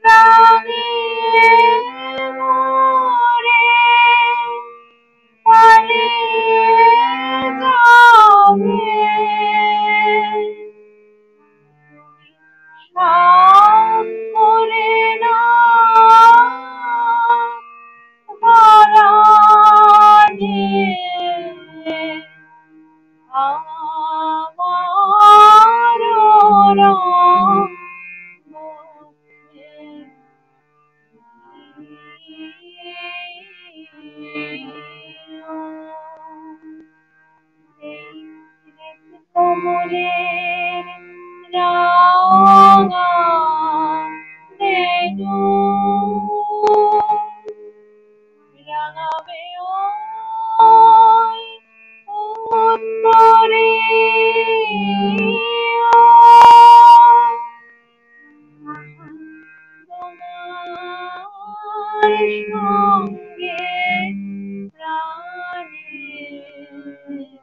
রাগিয়ে মোরে পালিয়ে যাবে সাধ করে না ধরা দিয়ে আমার মুখে কমলের রাঙা রেণু রাঙাবে ওই উত্তরে তোমার সঙ্গে প্রাণের খেলা।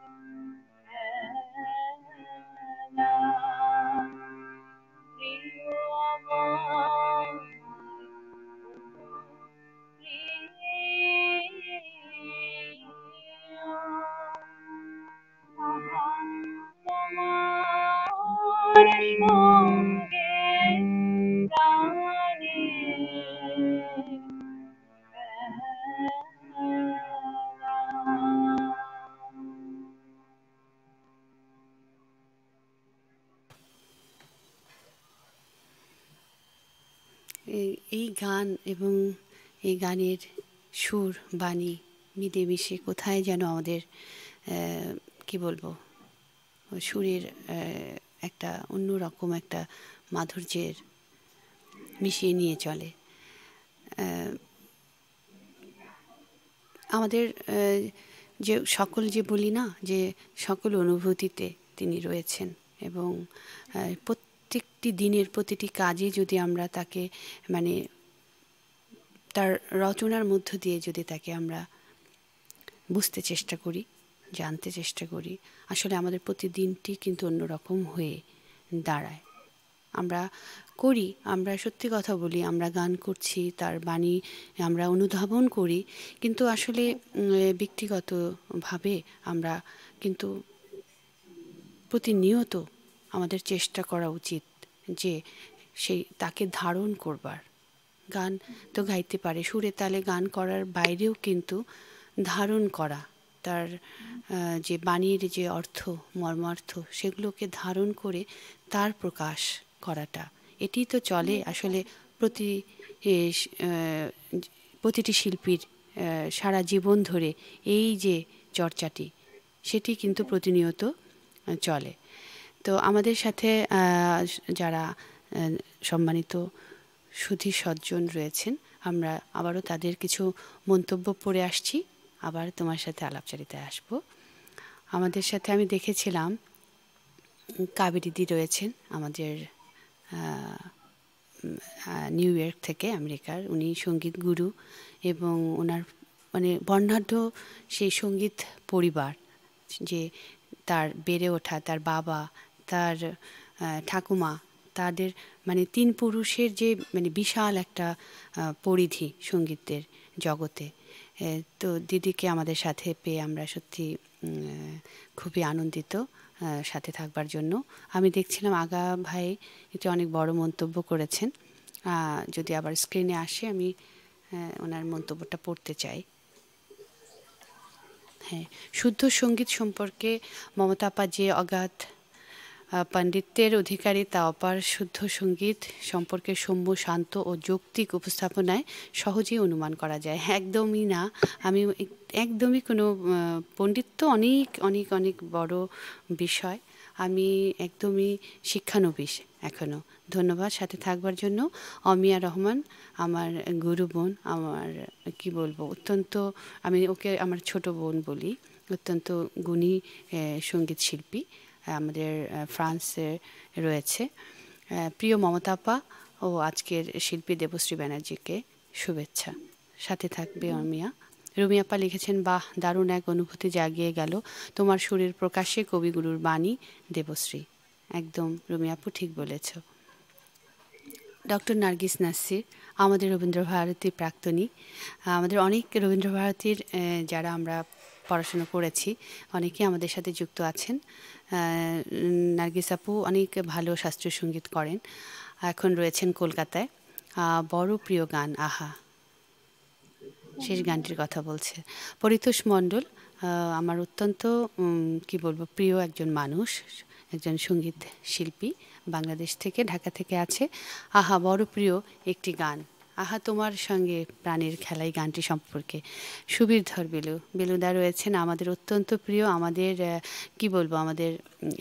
প্রিয় আমার প্রিয় আহা তোমার সঙ্গে প্রাণের খেলা। এই গান এবং এই গানের সুর বাণী মিলেমিশে কোথায় যেন আমাদের কি বলবো সুরের একটা অন্যরকম একটা মাধুর্যের মিশিয়ে নিয়ে চলে আমাদের যে সকল যে বলি না যে সকল অনুভূতিতে তিনি রয়েছেন এবং প্রত্যেকটি দিনের প্রতিটি কাজে যদি আমরা তাকে মানে তার রচনার মধ্য দিয়ে যদি তাকে আমরা বুঝতে চেষ্টা করি জানতে চেষ্টা করি আসলে আমাদের প্রতিদিনটি কিন্তু অন্যরকম হয়ে দাঁড়ায় আমরা সত্যি কথা বলি আমরা গান করছি তার বাণী আমরা অনুধাবন করি কিন্তু আসলে ব্যক্তিগতভাবে আমরা কিন্তু প্রতিনিয়ত আমাদের চেষ্টা করা উচিত যে সেই তাকে ধারণ করবার গান তো গাইতে পারে সুরে তালে গান করার বাইরেও কিন্তু ধারণ করা তার যে বাণীর যে অর্থ মর্মার্থ সেগুলোকে ধারণ করে তার প্রকাশ করাটা এটি তো চলে আসলে প্রতিটি শিল্পীর সারা জীবন ধরে এই যে চর্চাটি সেটি কিন্তু প্রতিনিয়ত চলে তো আমাদের সাথে যারা সম্মানিত সুধী সজ্জন রয়েছেন আমরা আবারও তাদের কিছু মন্তব্য পড়ে আসছি আবার তোমার সাথে আলাপচারিতায় আসবো আমাদের সাথে আমি দেখেছিলাম কাবেরীদি রয়েছেন আমাদের নিউ ইয়র্ক থেকে, আমেরিকার। উনি সঙ্গীত গুরু এবং ওনার মানে বর্ণাঢ্য সেই সঙ্গীত পরিবার, যে তার বেড়ে ওঠা, তার বাবা, তার ঠাকুমা, তাদের মানে তিন পুরুষের যে মানে বিশাল একটা পরিধি সঙ্গীতের জগতে। তো দিদিকে আমাদের সাথে পেয়ে আমরা সত্যি খুবই আনন্দিত সাথে থাকবার জন্য। আমি দেখছিলাম আগা ভাই এতে অনেক বড় মন্তব্য করেছেন, যদি আবার স্ক্রিনে আসে আমি ওনার মন্তব্যটা পড়তে চাই। হ্যাঁ, শুদ্ধ সঙ্গীত সম্পর্কে মমতা আপা যে অগাধ পাণ্ডিত্যের অধিকারী, তা অপার শুদ্ধ সঙ্গীত সম্পর্কে সৌম্য, শান্ত ও যৌক্তিক উপস্থাপনায় সহজেই অনুমান করা যায়। একদমই না, আমি একদমই কোনো পণ্ডিত্য অনেক অনেক অনেক বড় বিষয়, আমি একদমই শিক্ষানবিশ এখনও। ধন্যবাদ সাথে থাকবার জন্য। অমিয়া রহমান আমার গুরু বোন, আমার কি বলবো, অত্যন্ত, আমি ওকে আমার ছোট বোন বলি, অত্যন্ত গুণী সঙ্গীত শিল্পী, আমাদের ফ্রান্সে রয়েছে। প্রিয় মমতা আপা ও আজকের শিল্পী দেবশ্রী ব্যানার্জিকে শুভেচ্ছা। সাথে থাকবে অমিয়া। রুমি আপা লিখেছেন, বাহ, দারুণ এক অনুভূতি জাগিয়ে গেল তোমার সুরের প্রকাশে, কবিগুরুর বাণী। দেবশ্রী, একদম রুমি আপু ঠিক বলেছ। ডক্টর নার্গিস নাসির আমাদের রবীন্দ্রভারতীর প্রাক্তনী, আমাদের অনেক রবীন্দ্রভারতীর যারা আমরা পড়াশুনো করেছি অনেকেই আমাদের সাথে যুক্ত আছেন। নার্গিস আপু অনেক ভালো শাস্ত্রীয় সঙ্গীত করেন, এখন রয়েছেন কলকাতায়। বড় প্রিয় গান, আহা, শেষ গানটির কথা বলছে। পরিতোষ মণ্ডল আমার অত্যন্ত কি বলবো প্রিয় একজন মানুষ, একজন সঙ্গীত শিল্পী, বাংলাদেশ থেকে, ঢাকা থেকে আছে। আহা, বড় প্রিয় একটি গান, আহা তোমার সঙ্গে প্রাণের খেলাই গানটি সম্পর্কে। সুবীর ধর বেলুদা রয়েছেন আমাদের অত্যন্ত প্রিয়, আমাদের কি বলবো, আমাদের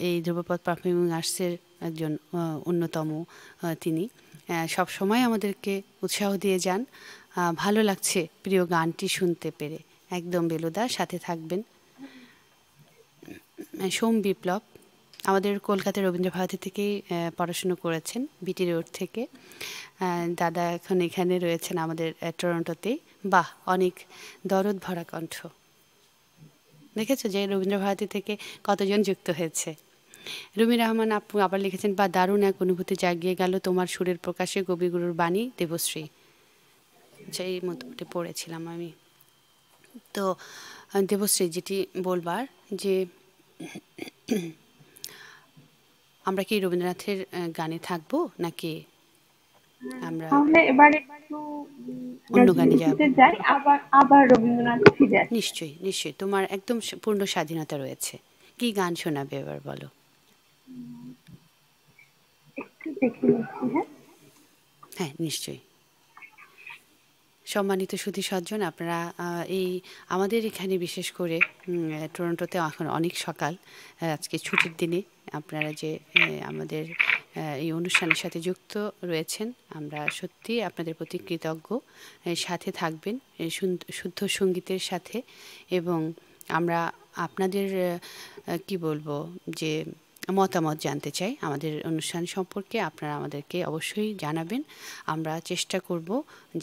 এই ধ্রুবপদ পারফর্মিং আর্টসের একজন অন্যতম তিনি, সব সময় আমাদেরকে উৎসাহ দিয়ে যান। ভালো লাগছে প্রিয় গানটি শুনতে পেরে, একদম বেলুদা সাথে থাকবেন। সোম বিপ্লব আমাদের কলকাতার রবীন্দ্রভারতী থেকেই পড়াশুনো করেছেন, বিটি রোড থেকে। দাদা এখন এখানে রয়েছেন আমাদের টরন্টোতেই। বাহ, অনেক দরদ ভরা কণ্ঠ, দেখেছো যে রবীন্দ্রভারতী থেকে কতজন যুক্ত হয়েছে। রুমি রহমান আপু আবার লিখেছেন, বা দারুণ এক অনুভূতি জাগিয়ে গেল তোমার সুরের প্রকাশে, কবিগুরুর বাণী। দেবশ্রী, এই মন্তব্যটি পড়েছিলাম আমি। তো দেবশ্রী, যেটি বলবার যে আমরা কি রবীন্দ্রনাথের গানে থাকবো নাকি আমরা তাহলে এবার একটু অন্য গানে যাব? নজরুলগীতিতে যাই, আবার আবার রবীন্দ্রনাথ ফিরে আসি। নিশ্চয়ই নিশ্চয়ই, তোমার একদম পূর্ণ স্বাধীনতা রয়েছে। কি গান শোনাবে এবার বলো? একটু দেখে নিচ্ছি। হ্যাঁ, হ্যাঁ নিশ্চয়ই। সম্মানিত সুধী সজ্জন, আপনারা এই আমাদের এখানে বিশেষ করে টরন্টোতে এখন অনেক সকাল, আজকে ছুটির দিনে আপনারা যে আমাদের এই অনুষ্ঠানের সাথে যুক্ত রয়েছেন, আমরা সত্যি আপনাদের প্রতি কৃতজ্ঞ। সাথে থাকবেন শুদ্ধ সঙ্গীতের সাথে, এবং আমরা আপনাদের কি বলবো যে মতামত জানতে চাই আমাদের অনুষ্ঠান সম্পর্কে, আপনারা আমাদেরকে অবশ্যই জানাবেন। আমরা চেষ্টা করব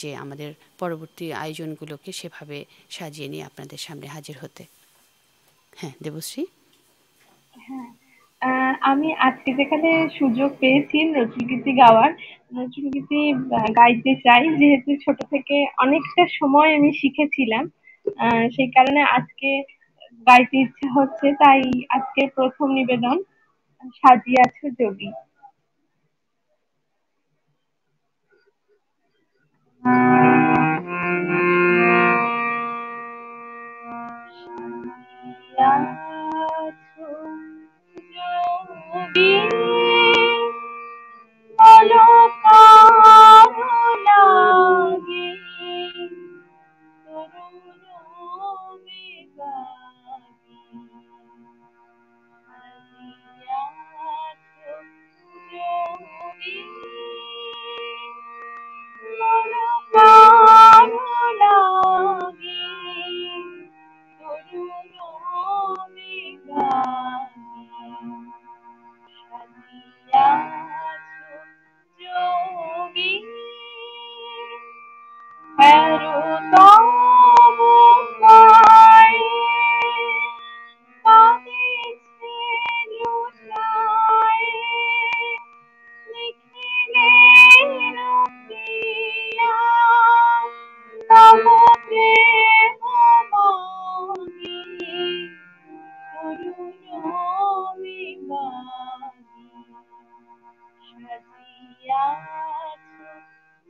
যে আমাদের পরবর্তী আয়োজনগুলোকে সেভাবে সাজিয়ে নিয়ে আপনাদের সামনে হাজির হতে। হ্যাঁ দেবশ্রী। হ্যাঁ, আমি আজকে যেখানে সুযোগ পেয়েছি নজরুলগীতি গাওয়ার, নজরুলগীতি গাইতে চাই, যেহেতু ছোট থেকে অনেকটা সময় আমি শিখেছিলাম, সেই কারণে আজকে গাইতে ইচ্ছে হচ্ছে, তাই আজকে প্রথম নিবেদন, সাজিয়ে আছো যদি। সাজিয়ে আছো যদি, বলো কারো লাগে তরুণ বেগানি, সাজিয়ে আছো যদি, বলো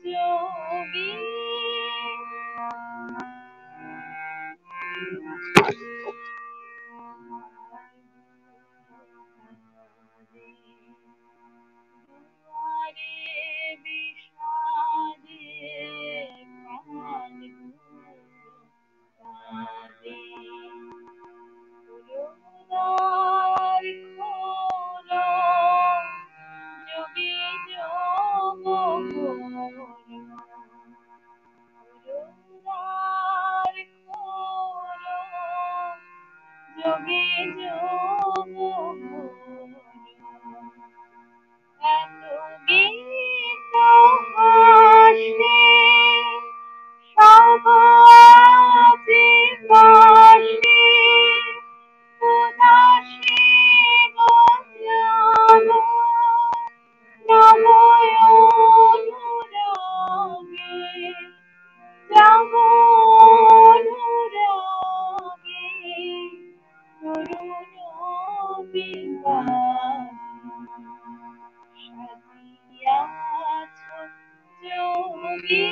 যোগী দুয়ারে বিষাদে প্রাণ কাঁদে দ্বার খোলো যোগী যোগ বলো দ্বার খোলো যোগী যোগ বলো এত গীত হাসি সব আজি বাসি উদাসী গজানো নব অনুরাগে জাগো অনুরাগে করুণ বিবাহে সাজিয়াছ যোগী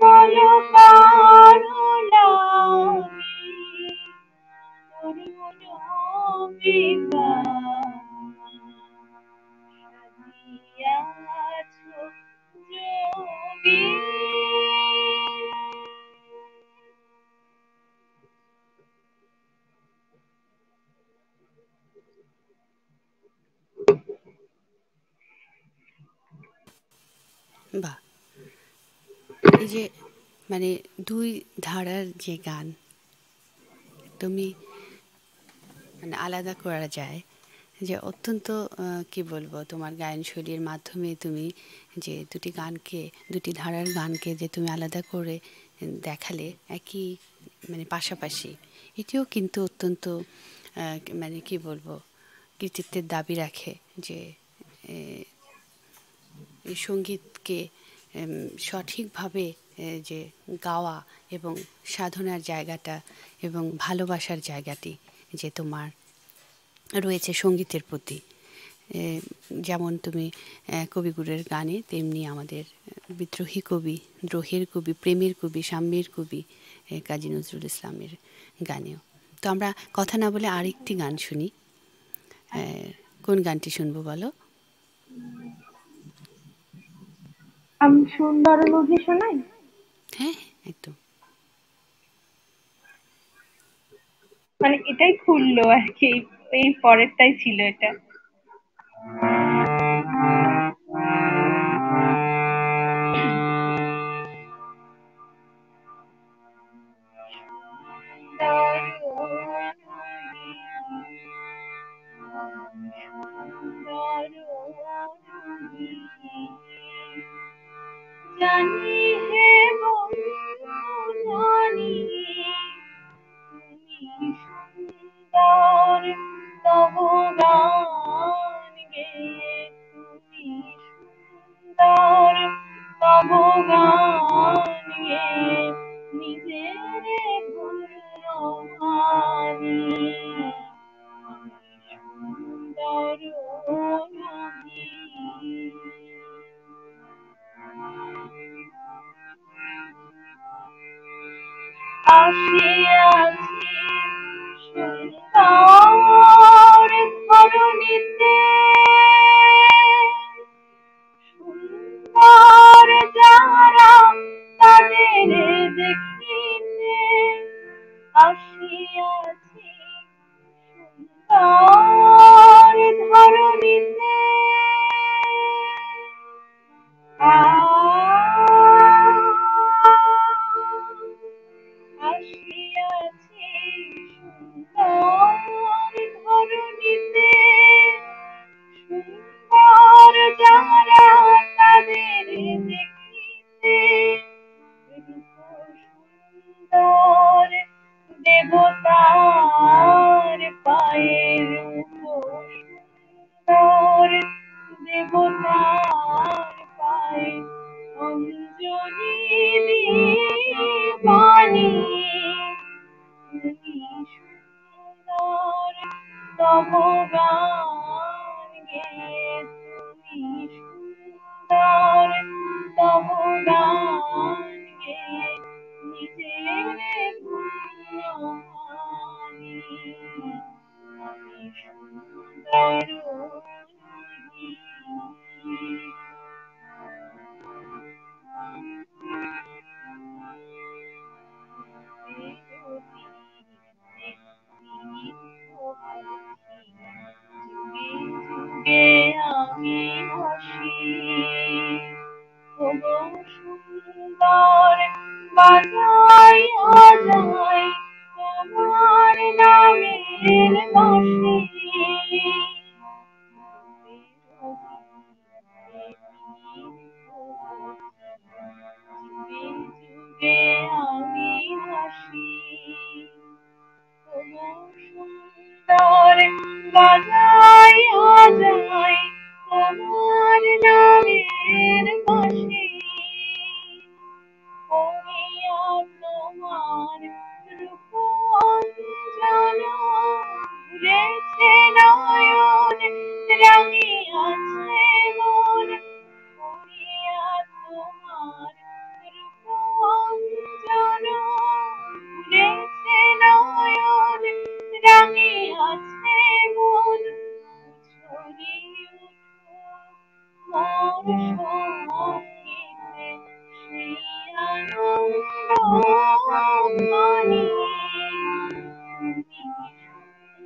বলো কারো লাগি করুণ বিবাহে সাজিয়াছ যোগী বাহ! এই যে মানে দুই ধারার যে গান তুমি মানে আলাদা করা যায় যে অত্যন্ত কি বলবো তোমার গায়নশৈলীর মাধ্যমে তুমি যে দুটি গানকে দুটি ধারার গানকে যে তুমি আলাদা করে দেখালে একই মানে পাশাপাশি এটিও কিন্তু অত্যন্ত মানে কি বলবো কৃতিত্বের দাবি রাখে যে এই সঙ্গীতকে সঠিকভাবে যে গাওয়া এবং সাধনার জায়গাটা এবং ভালোবাসার জায়গাটি যে তোমার রয়েছে সঙ্গীতের প্রতি যেমন তুমি কবিগুরুর গানে তেমনি আমাদের বিদ্রোহী কবি দ্রোহের কবি প্রেমের কবি সাম্যের কবি কাজী নজরুল ইসলামের গানেও তো আমরা কথা না বলে আরেকটি গান শুনি কোন গানটি শুনবো বলো আমি সুন্দর নদী শোনাই হ্যাঁ একদম মানে এটাই খুললো আর কি এই পরেরটাই ছিল এটা জানি হে বন্ধু জানি তুমি সুন্দর তব গান গেয়ে তুমি সুন্দর তব গান গেয়ে নিজের গুণমানি সুন্দর নদী আসিয়াছি সুন্দর ধরণীতে সুন্দর যারা তাদের দেখিতে আসিয়াছি সুন্দর ধরণীতে আসিয়াছি সুন্দর ধরণীতে সুন্দর যারা তাদের দেখিতে সুন্দর দেবতার পায়ের সুন্দর দেবতার পায়ে অঞ্জলি দিবানি তুমি সুন্দর তব গান গেয়ে তুমি আমি ভাসি ওগো সুন্দর বাজাইয়া যায় তোমার নামের বাঁশি যুগে আমি ভাসি ওগো সুন্দর বাজাইয়া যায় তোমার নামের বাঁশি করিয়া তোমার রূপ অঞ্জন ভুলেছে নয়ন রাঙিয়াছে মন করিয়া তোমার রূপ অঞ্জন ভুলেছে নয়ন রাঙিয়াছে মন ঝরি মোর সঙ্গীতে সেই আনন্দ মানি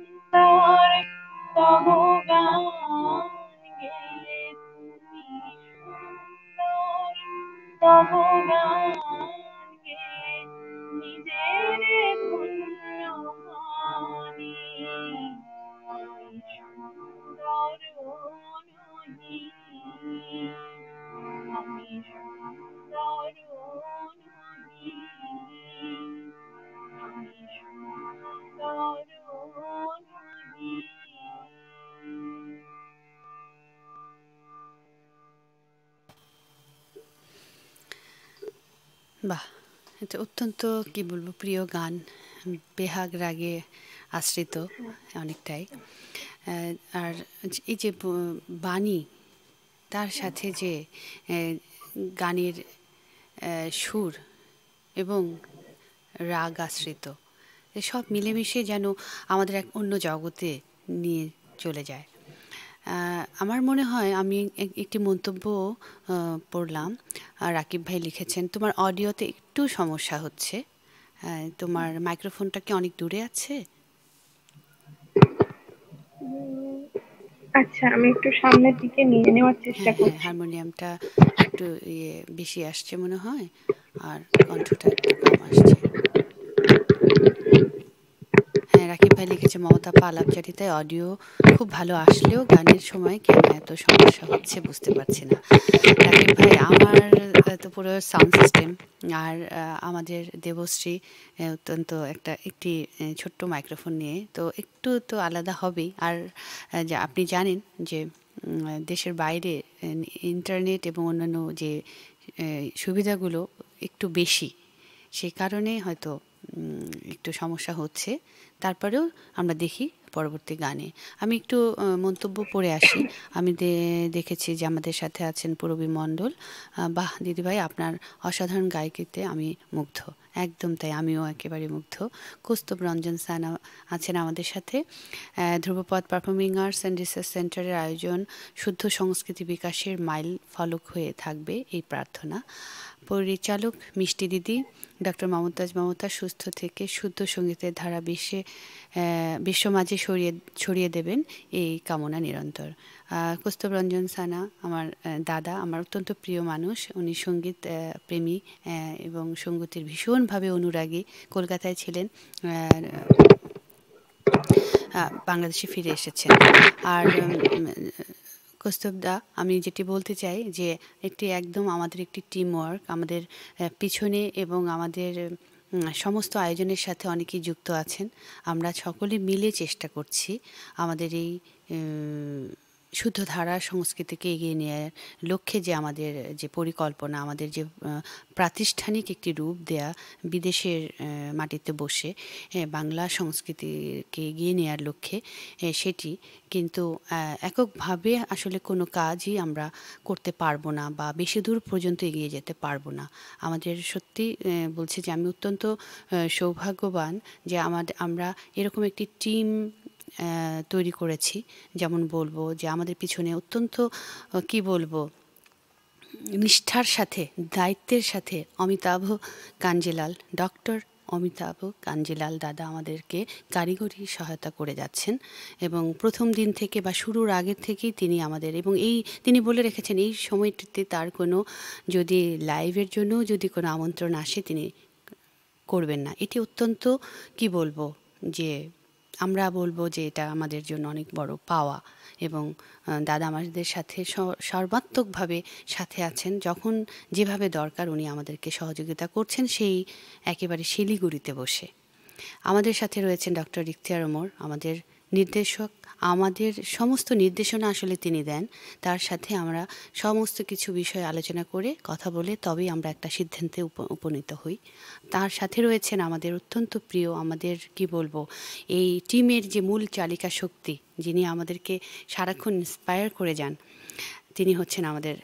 সুন্দর তব গান গেয়ে তুমি সুন্দর তব গান গেয়ে নিজের ধন্য মানি আমি সুন্দর নহি আমি সুন্দর নহি আমি সুন্দর নহি বাহ, এটা অত্যন্ত কি বলবো প্রিয় গান, বেহাগ রাগে আশ্রিত অনেকটাই। আর এই যে বাণী, তার সাথে যে গানের সুর এবং রাগ আশ্রিত, সব মিলেমিশে যেন আমাদের এক অন্য জগতে নিয়ে চলে যায়। আমার মনে হয় আমি একটি মন্তব্য পড়লাম, রাকিব ভাই লিখেছেন, তোমার অডিওতে একটু সমস্যা হচ্ছে, তোমার মাইক্রোফোনটা কি অনেক দূরে আছে? আচ্ছা, আমি একটু সামনের দিকে নিয়ে নেওয়ার চেষ্টা হ্যাঁ হ্যাঁ, করছি। হারমোনিয়ামটা একটু বেশি আসছে মনে হয়, আর কণ্ঠটা একটু কম আসছে। হ্যাঁ, রাকিব ভাই লিখেছে, মমতা আপা আলাপচারিতায় অডিও খুব ভালো আসলেও গানের সময় কেন এত সমস্যা হচ্ছে বুঝতে পারছি না। রাকিব ভাই, আমার তো পুরো সাউন্ড সিস্টেম, আর আমাদের দেবশ্রী অত্যন্ত একটি ছোট্ট মাইক্রোফোন নিয়ে, তো একটু তো আলাদা হবেই। আর আপনি জানেন যে দেশের বাইরে ইন্টারনেট এবং অন্যান্য যে সুবিধাগুলো একটু বেশি, সেই কারণে হয়তো একটু সমস্যা হচ্ছে। তারপরেও আমরা দেখি পরবর্তী গানে। আমি একটু মন্তব্য পড়ে আসি। আমি দেখেছি যে আমাদের সাথে আছেন পূরবী মণ্ডল। বাহ দিদিভাই, আপনার অসাধারণ গায়কিতে আমি মুগ্ধ। একদম তাই, আমিও একেবারে মুগ্ধ। কৌস্তব রঞ্জন সানা আছেন আমাদের সাথে। ধ্রুবপদ পারফর্মিং আর্টস অ্যান্ড রিসার্চ সেন্টারের আয়োজন শুদ্ধ সংস্কৃতি বিকাশের মাইল ফলক হয়ে থাকবে, এই প্রার্থনা। পরিচালক মিষ্টি দিদি, ডক্টর মমতা সুস্থ থেকে শুদ্ধ সঙ্গীতের ধারা বিশ্ব মাঝে ছড়িয়ে দেবেন, এই কামনা নিরন্তর। কৌস্তব রঞ্জন সানা আমার দাদা, আমার অত্যন্ত প্রিয় মানুষ। উনি সঙ্গীত প্রেমী এবং সঙ্গীতের ভীষণভাবে অনুরাগী। কলকাতায় ছিলেন, বাংলাদেশে ফিরে এসেছেন। আর কৌস্তবদা, আমি যেটি বলতে চাই যে একদম আমাদের একটি টিম ওয়ার্ক, আমাদের পিছনে এবং আমাদের সমস্ত আয়োজনের সাথে অনেকেই যুক্ত আছেন। আমরা সকলে মিলে চেষ্টা করছি আমাদের এই শুদ্ধ ধারা সংস্কৃতিকে এগিয়ে নেওয়ার লক্ষ্যে, যে আমাদের যে পরিকল্পনা, আমাদের যে প্রাতিষ্ঠানিক একটি রূপ দেয়া, বিদেশের মাটিতে বসে বাংলা সংস্কৃতিকে এগিয়ে নেওয়ার লক্ষ্যে, সেটি কিন্তু এককভাবে আসলে কোনো কাজই আমরা করতে পারবো না, বা বেশি দূর পর্যন্ত এগিয়ে যেতে পারবো না। আমাদের সত্যি বলছি যে আমি অত্যন্ত সৌভাগ্যবান যে আমরা এরকম একটি টিম তৈরি করেছি। যেমন বলবো যে আমাদের পিছনে অত্যন্ত কি বলবো নিষ্ঠার সাথে, দায়িত্বের সাথে অমিতাভ কাঞ্জিলাল, ডক্টর অমিতাভ কাঞ্জিলাল দাদা আমাদেরকে কারিগরি সহায়তা করে যাচ্ছেন এবং প্রথম দিন থেকে বা শুরুর আগের থেকেই তিনি আমাদের এবং তিনি বলে রেখেছেন এই সময়টিতে তার কোনো যদি লাইভের জন্য যদি কোনো আমন্ত্রণ আসে তিনি করবেন না। এটি অত্যন্ত কি বলবো যে আমরা বলবো যে এটা আমাদের জন্য অনেক বড় পাওয়া এবং দাদা আমাদের সাথে সর্বাত্মকভাবে সাথে আছেন, যখন যেভাবে দরকার উনি আমাদেরকে সহযোগিতা করছেন সেই একেবারে শিলিগুড়িতে বসে। আমাদের সাথে রয়েছেন ডক্টর ইখতিয়ার ওমর, আমাদের নির্দেশক। আমাদের সমস্ত নির্দেশনা আসলে তিনি দেন, তার সাথে আমরা সমস্ত কিছু বিষয় আলোচনা করে কথা বলে তবেই আমরা একটা সিদ্ধান্তে উপনীত হই। তার সাথে রয়েছেন আমাদের অত্যন্ত প্রিয়, আমাদের কি বলবো এই টিমের যে মূল চালিকা শক্তি, যিনি আমাদেরকে সারাক্ষণ ইন্সপায়ার করে যান, তিনি হচ্ছেন আমাদের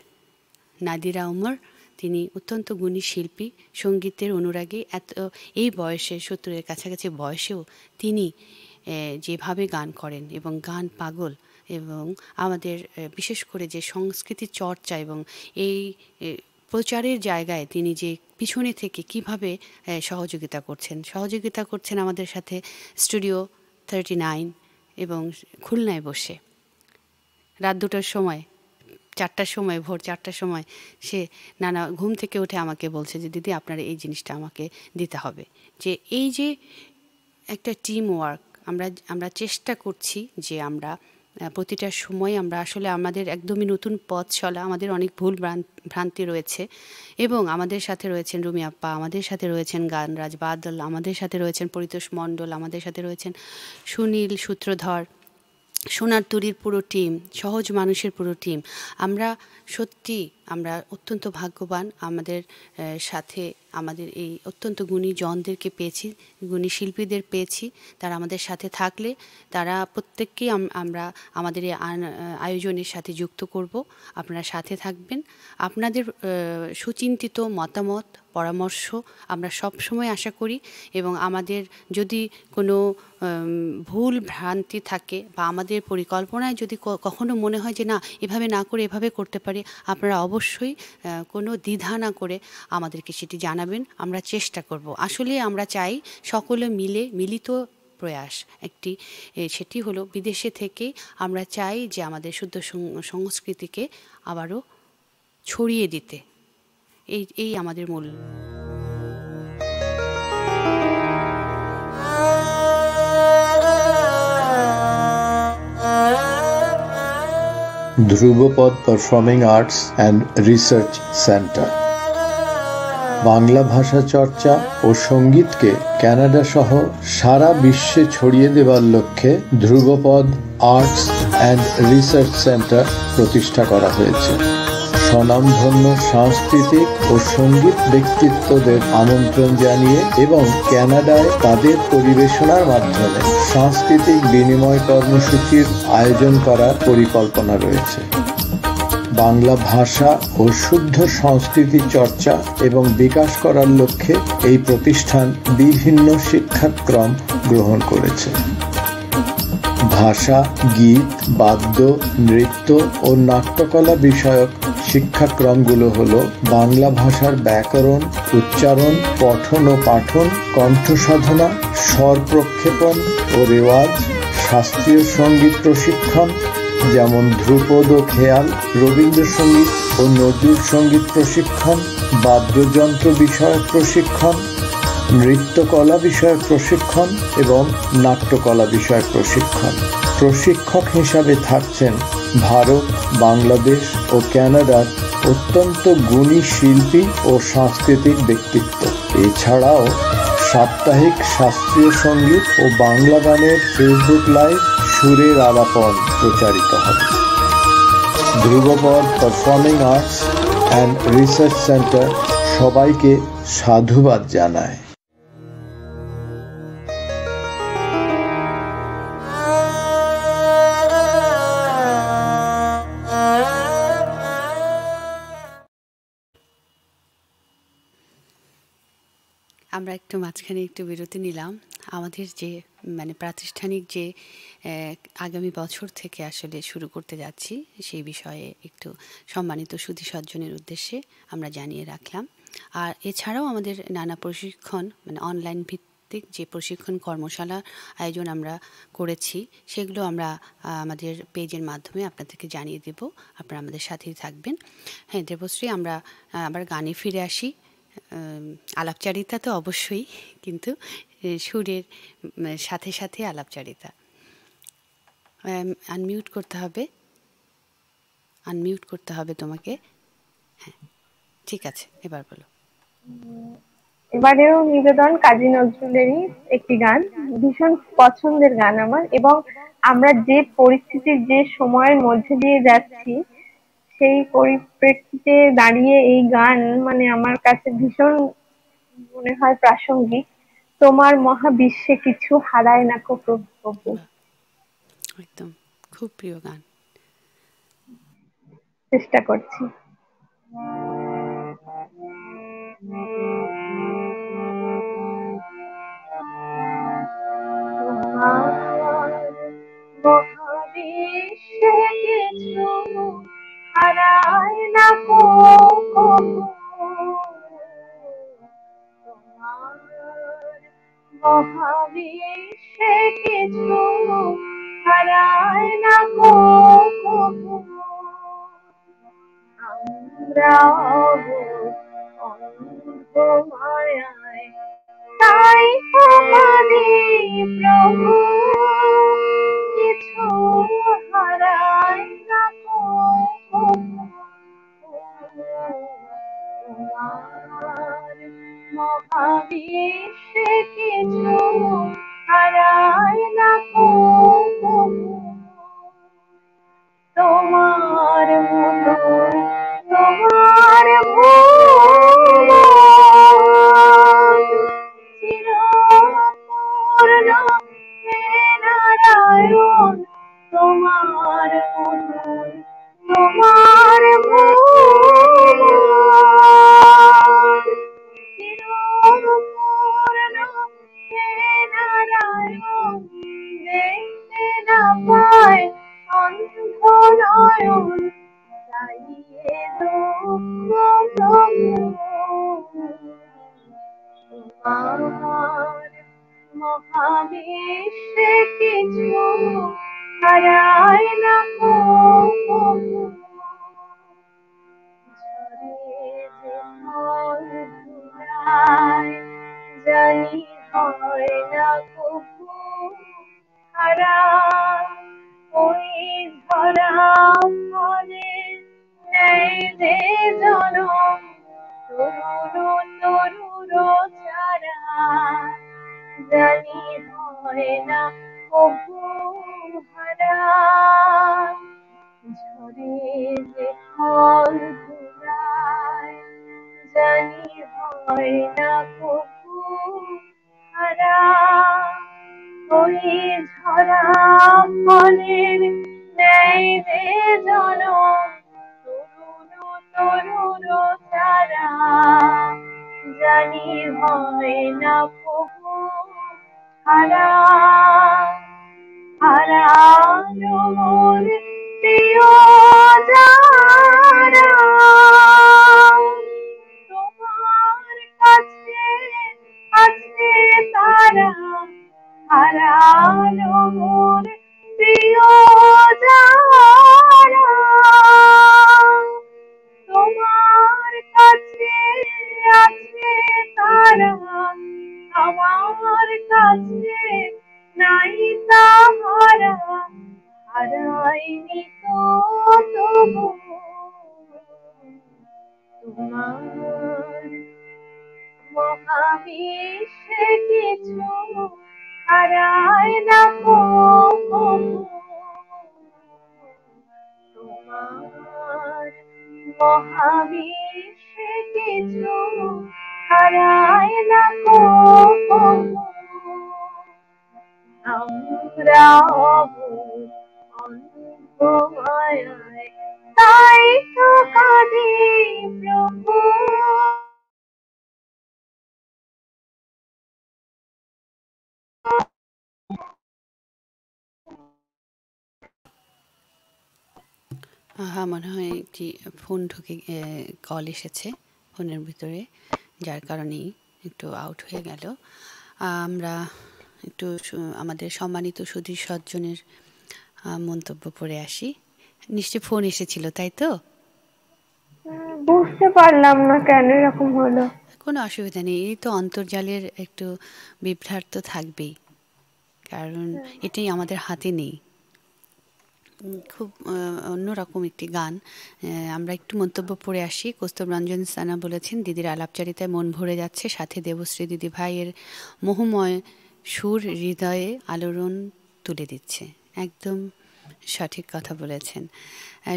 নাদিরা ওমর। তিনি অত্যন্ত গুণী শিল্পী, সঙ্গীতের অনুরাগী। এই বয়সে 70-এর কাছাকাছি বয়সেও তিনি যেভাবে গান করেন এবং গান পাগল, এবং আমাদের বিশেষ করে যে সংস্কৃতি চর্চা এবং এই প্রচারের জায়গায় তিনি যে পিছনে থেকে কিভাবে সহযোগিতা করছেন আমাদের সাথে স্টুডিও 39 এবং খুলনায় বসে রাত 2টার সময়, 4টার সময়, ভোর 4টার সময় সে নানা ঘুম থেকে উঠে আমাকে বলছে যে দিদি আপনার এই জিনিসটা আমাকে দিতে হবে। যে এই যে একটা টিম ওয়ার্ক, আমরা চেষ্টা করছি যে আমরা প্রতিটা সময় আমরা আসলে আমাদের একদমই নতুন পথ চলা, আমাদের অনেক ভুল ভ্রান্তি রয়েছে এবং আমাদের সাথে রয়েছেন রুমি আপ্পা, আমাদের সাথে রয়েছেন গানরাজ বাদল, আমাদের সাথে রয়েছেন পরিতোষ মণ্ডল, আমাদের সাথে রয়েছেন সুনীল সূত্রধর, সোনার তরীর পুরো টিম, সহজ মানুষের পুরো টিম। আমরা সত্যি আমরা অত্যন্ত ভাগ্যবান আমাদের সাথে আমাদের এই অত্যন্ত গুণী জনদেরকে পেয়েছি, গুণী শিল্পীদের পেয়েছি। তারা আমাদের সাথে থাকলে তারা প্রত্যেককেই আমরা আমাদের এই আয়োজনের সাথে যুক্ত করব। আপনারা সাথে থাকবেন। আপনাদের সুচিন্তিত মতামত, পরামর্শ আমরা সব সময় আশা করি এবং আমাদের যদি কোনো ভুল ভ্রান্তি থাকে বা আমাদের পরিকল্পনায় যদি কখনো মনে হয় যে না এভাবে না করে এভাবে করতে পারি, আপনারা অবশ্যই কোনো দ্বিধা না করে আমাদেরকে সেটি জানাবেন। আমরা চেষ্টা করব। আসলে আমরা চাই সকলে মিলিত প্রয়াস একটি, সেটি হলো বিদেশে থেকে আমরা চাই যে আমাদের শুদ্ধ সংস্কৃতিকে আবারও ছড়িয়ে দিতে। এই আমাদের মূল। Dhrubapad performing arts and research centre Bangla ভাষা চর্চা ও সঙ্গীতকে কানাডা সহ সারা বিশ্বে ছড়িয়ে দেওয়ার লক্ষ্যে ধ্রুবপদ আর্টস অ্যান্ড রিসার্চ সেন্টার প্রতিষ্ঠা করা হয়েছে। স্বনামধন্য সাংস্কৃতিক ও সঙ্গীত ব্যক্তিত্বদের আমন্ত্রণ জানিয়ে এবং কানাডায় তাদের পরিবেশনার মাধ্যমে সাংস্কৃতিক বিনিময় কর্মসূচির আয়োজন করার পরিকল্পনা রয়েছে। বাংলা ভাষা ও শুদ্ধ সংস্কৃতি চর্চা এবং বিকাশ করার লক্ষ্যে এই প্রতিষ্ঠান বিভিন্ন শিক্ষাক্রম গ্রহণ করেছে। ভাষা, গীত, বাদ্য, নৃত্য ও নাট্যকলা বিষয়ক শিক্ষাক্রমগুলো হলো বাংলা ভাষার ব্যাকরণ, উচ্চারণ, পঠন ও পাঠন, কণ্ঠসাধনা, স্বর প্রক্ষেপণ ও রেওয়াজ, শাস্ত্রীয় সঙ্গীত প্রশিক্ষণ যেমন ধ্রুপদ ও খেয়াল, রবীন্দ্রসঙ্গীত ও নজরুল সঙ্গীত প্রশিক্ষণ, বাদ্যযন্ত্র বিষয়ক প্রশিক্ষণ, নৃত্যকলা বিষয়ক প্রশিক্ষণ এবং নাট্যকলা বিষয়ক প্রশিক্ষণ। প্রশিক্ষক হিসাবে থাকছেন ভারত, বাংলাদেশ ও কানাডার অত্যন্ত গুণী শিল্পী ও সাংস্কৃতিক ব্যক্তিত্ব। এছাড়াও সাপ্তাহিক শাস্ত্রীয় সঙ্গীত ও বাংলা গানের ফেসবুক লাইভ সুরের আলাপন প্রচারিত হবে। Dhrubapad performing arts and research centre সবাইকে সাধুবাদ জানায়। আমরা একটু মাঝখানে একটু বিরতি নিলাম। আমাদের যে প্রাতিষ্ঠানিক যে আগামী বছর থেকে আসলে শুরু করতে যাচ্ছি সেই বিষয়ে একটু সম্মানিত সুধী সজ্জনের উদ্দেশ্যে আমরা জানিয়ে রাখলাম। আর এছাড়াও আমাদের নানা প্রশিক্ষণ অনলাইন ভিত্তিক সাহিত্যিক যে প্রশিক্ষণ কর্মশালা আয়োজন আমরা করেছি, সেগুলো আমরা আমাদের পেজের মাধ্যমে আপনাদেরকে জানিয়ে দেব। আপনারা আমাদের সাথেই থাকবেন। হ্যাঁ দেবশ্রী, আমরা আবার গানে ফিরে আসি। আলাপচারিতা তো অবশ্যই, কিন্তু সুরের সাথে সাথে আলাপচারিতা। আনমিউট করতে হবে তোমাকে। হ্যাঁ, ঠিক আছে, এবার বলো। এবারেও নিবেদন কাজী নজরুলেরই একটি গান, ভীষণ পছন্দের গান আমার। এবং আমরা যে পরিস্থিতির, যে সময়ের মধ্যে দিয়ে যাচ্ছি, সেই পরিপ্রেক্ষিতে দাঁড়িয়ে এই গান মানে আমার কাছে ভীষণ মনে হয় প্রাসঙ্গিক। তোমার মহাবিশ্বে কিছু হারায় না কো প্রভু। একদম খুব প্রিয় গান। চেষ্টা করছি। মহাবিশ্বে কিছু হারায় না কো প্রভু, তোমার মহাবিশ্বে কিছু হারায় না কো প্রভু। আমরা অন্ধ মায়ায় তাই তোমারি প্রভু, কিছু হারায় না কো প্রভু। তোমার মহাবিশ্বে কিছু হারায় না কো প্রভু। তোমার মতো তোমার ভুবন চিরপূর্ণ হে নারায়ণ। তোমার মতো তোমার ভুবন চিরপূর্ণ হে নারায়ণ। দেখতে না পায় অন্ধ নয়ন, চাইয়ে দুঃখ প্রভু। তোমার মহাবিশ্বে কিছু হারায় না কো প্রভু। ঝরে যে ফল ফুরায় জানি হয় না কভু হারা, ওই ঝরা ফলের ন্যায় যে জনম তরুণ তরুণ ছাড়া, জানি হয় না কভু হারা। ঝরে যে ফল ফুরায় জানি হয় না কভু হারা, ওই ঝরা ফলের ন্যায় যে জনম তরুণ তারা, জানি হয় না কভু হারা। হারানো মোর প্রিয় যারা, তোমার কাছে আছে তারা। হারানো মোর প্রিয় যারা, তোমার কাছে আছে তারা। আমার কাছে নাই তাহারা, হারাইনি তো তবু। তোমার মহাবিশ্বে কিছু হারায় না কো প্রভু। তোমার মহাবিশ্বে কিছু হারায় না কো প্রভু। আমরা অন্ধ মায়ায় তাই তো কাঁদি প্রভু। মনে হয় একটি ফোন ঢুকে কল এসেছে ফোনের ভিতরে, যার কারণেই একটু আউট হয়ে গেল। আমরা একটু আমাদের সম্মানিত সুধীর সজ্জনের মন্তব্য পড়ে আসি। নিশ্চয় ফোন এসেছিল, তাই তো? বুঝতে পারলাম না কেন এরকম হলো। কোনো অসুবিধা নেই, এই তো অন্তর্জালের একটু বিভ্রাট তো থাকবেই, কারণ এটাই আমাদের হাতে নেই। খুব অন্যরকম একটি গান। আমরা একটু মন্তব্য পড়ে আসি। কৌস্তব রঞ্জন সানা বলেছেন, দিদির আলাপচারিতায় মন ভরে যাচ্ছে, সাথে দেবশ্রী দিদি ভাইয়ের মোহময় সুর হৃদয়ে আলোড়ন তুলে দিচ্ছে। একদম সঠিক কথা বলেছেন।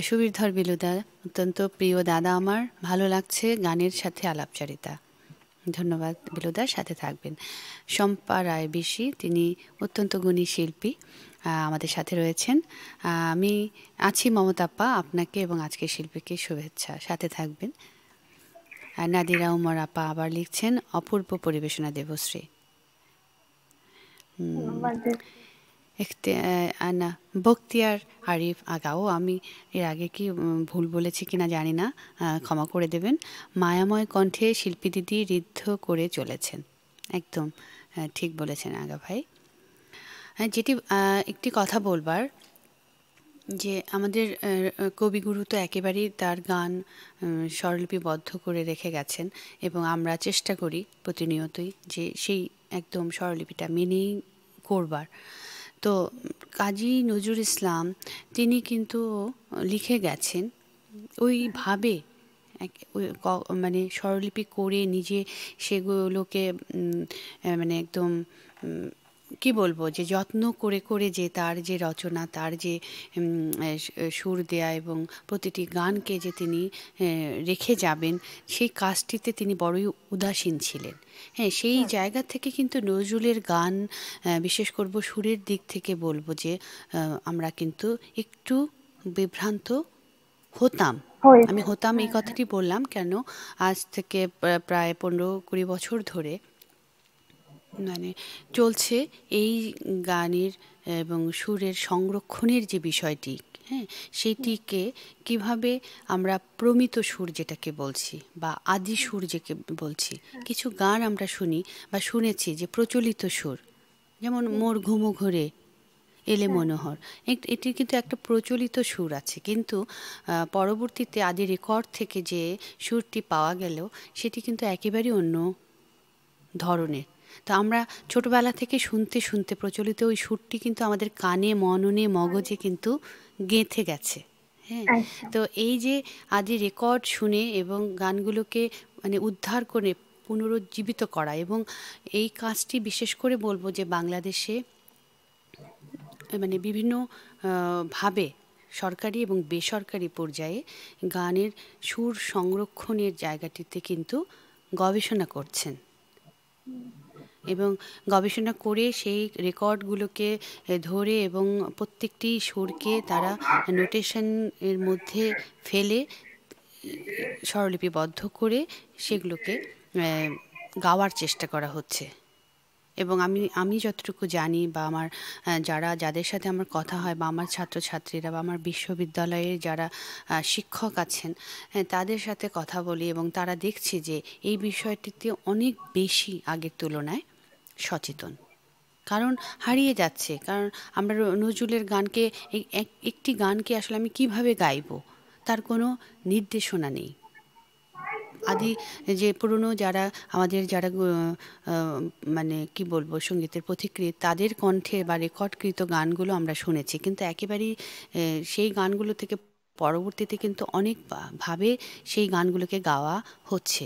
সুবীরধর বিলুদা, অত্যন্ত প্রিয় দাদা আমার, ভালো লাগছে গানের সাথে আলাপচারিতা। ধন্যবাদ বিলুদা, সাথে থাকবেন। শম্পা রায় বিশি, তিনি অত্যন্ত গুণী শিল্পী, আমাদের সাথে রয়েছেন। আমি আছি মমতাপ্পা, আপনাকে এবং আজকের শিল্পীকে শুভেচ্ছা, সাথে থাকবেন। নাদিরা উমর আপা আবার লিখছেন, অপূর্ব পরিবেশনা দেবশ্রী। না, বখতিয়ার আরিফ আগাও, আমি এর আগে কি ভুল বলেছি কিনা জানি না, ক্ষমা করে দেবেন। মায়াময় কণ্ঠে শিল্পী দিদি ঋদ্ধ করে চলেছেন। একদম ঠিক বলেছেন আগা ভাই। যেটি একটি কথা বলবার, যে আমাদের কবিগুরু তো একেবারেই তার গান স্বরলিপিবদ্ধ করে রেখে গেছেন, এবং আমরা চেষ্টা করি প্রতিনিয়তই যে সেই একদম স্বরলিপিটা মেনেই করবার। তো কাজী নজরুল ইসলাম তিনি কিন্তু লিখে গেছেন ওইভাবে, মানে স্বরলিপি করে নিজে সেগুলোকে মানে একদম কি বলবো, যে যত্ন করে করে যে তার যে রচনা, তার যে সুর দেয়া এবং প্রতিটি গানকে যে তিনি রেখে যাবেন, সেই কাজটিতে তিনি বড়ই উদাসীন ছিলেন। হ্যাঁ, সেই জায়গা থেকে কিন্তু নজরুলের গান, বিশেষ করব সুরের দিক থেকে বলবো যে আমরা কিন্তু একটু বিভ্রান্ত হতাম। আমি হতাম এই কথাটি বললাম কেন, আজ থেকে প্রায় 15-20 বছর ধরে মানে চলছে এই গানের এবং সুরের সংরক্ষণের যে বিষয়টি, হ্যাঁ, সেইটিকে কিভাবে আমরা প্রমিত সুর যেটাকে বলছি বা আদি সুর যেকে বলছি, কিছু গান আমরা শুনি বা শুনেছি যে প্রচলিত সুর, যেমন মোর ঘুমো ঘরে এলে মনোহর, এটির কিন্তু একটা প্রচলিত সুর আছে, কিন্তু পরবর্তীতে আদি রেকর্ড থেকে যে সুরটি পাওয়া গেল সেটি কিন্তু একেবারেই অন্য ধরনের। তো আমরা ছোটবেলা থেকে শুনতে শুনতে প্রচলিত ওই সুরটি কিন্তু আমাদের কানে, মননে, মগজে কিন্তু গেঁথে গেছে। হ্যাঁ, তো এই যে আদি রেকর্ড শুনে এবং গানগুলোকে মানে উদ্ধার করে পুনরুজ্জীবিত করা, এবং এই কাজটি বিশেষ করে বলবো যে বাংলাদেশে মানে বিভিন্ন ভাবে সরকারি এবং বেসরকারি পর্যায়ে গানের সুর সংরক্ষণের জায়গাটিতে কিন্তু গবেষণা করছেন, এবং গবেষণা করে সেই রেকর্ডগুলোকে ধরে এবং প্রত্যেকটি সুরকে তারা নোটেশনের মধ্যে ফেলে স্বরলিপিবদ্ধ করে সেগুলোকে গাওয়ার চেষ্টা করা হচ্ছে। এবং আমি যতটুকু জানি বা আমার যাদের সাথে আমার কথা হয় বা আমার ছাত্রছাত্রীরা বা আমার বিশ্ববিদ্যালয়ের যারা শিক্ষক আছেন, তাদের সাথে কথা বলি এবং তারা দেখছে যে এই বিষয়টিতে অনেক বেশি আগের তুলনায় সচেতন, কারণ হারিয়ে যাচ্ছে। কারণ আমরা নজরুলের গানকে, একটি গানকে আসলে আমি কিভাবে গাইবো তার কোনো নির্দেশনা নেই। আদি যে পুরনো যারা আমাদের যারা মানে কি বলবো সঙ্গীতের পথিকৃৎ, তাদের কণ্ঠে বা রেকর্ডকৃত গানগুলো আমরা শুনেছি, কিন্তু একেবারেই সেই গানগুলো থেকে পরবর্তীতে কিন্তু অনেক ভাবে সেই গানগুলোকে গাওয়া হচ্ছে।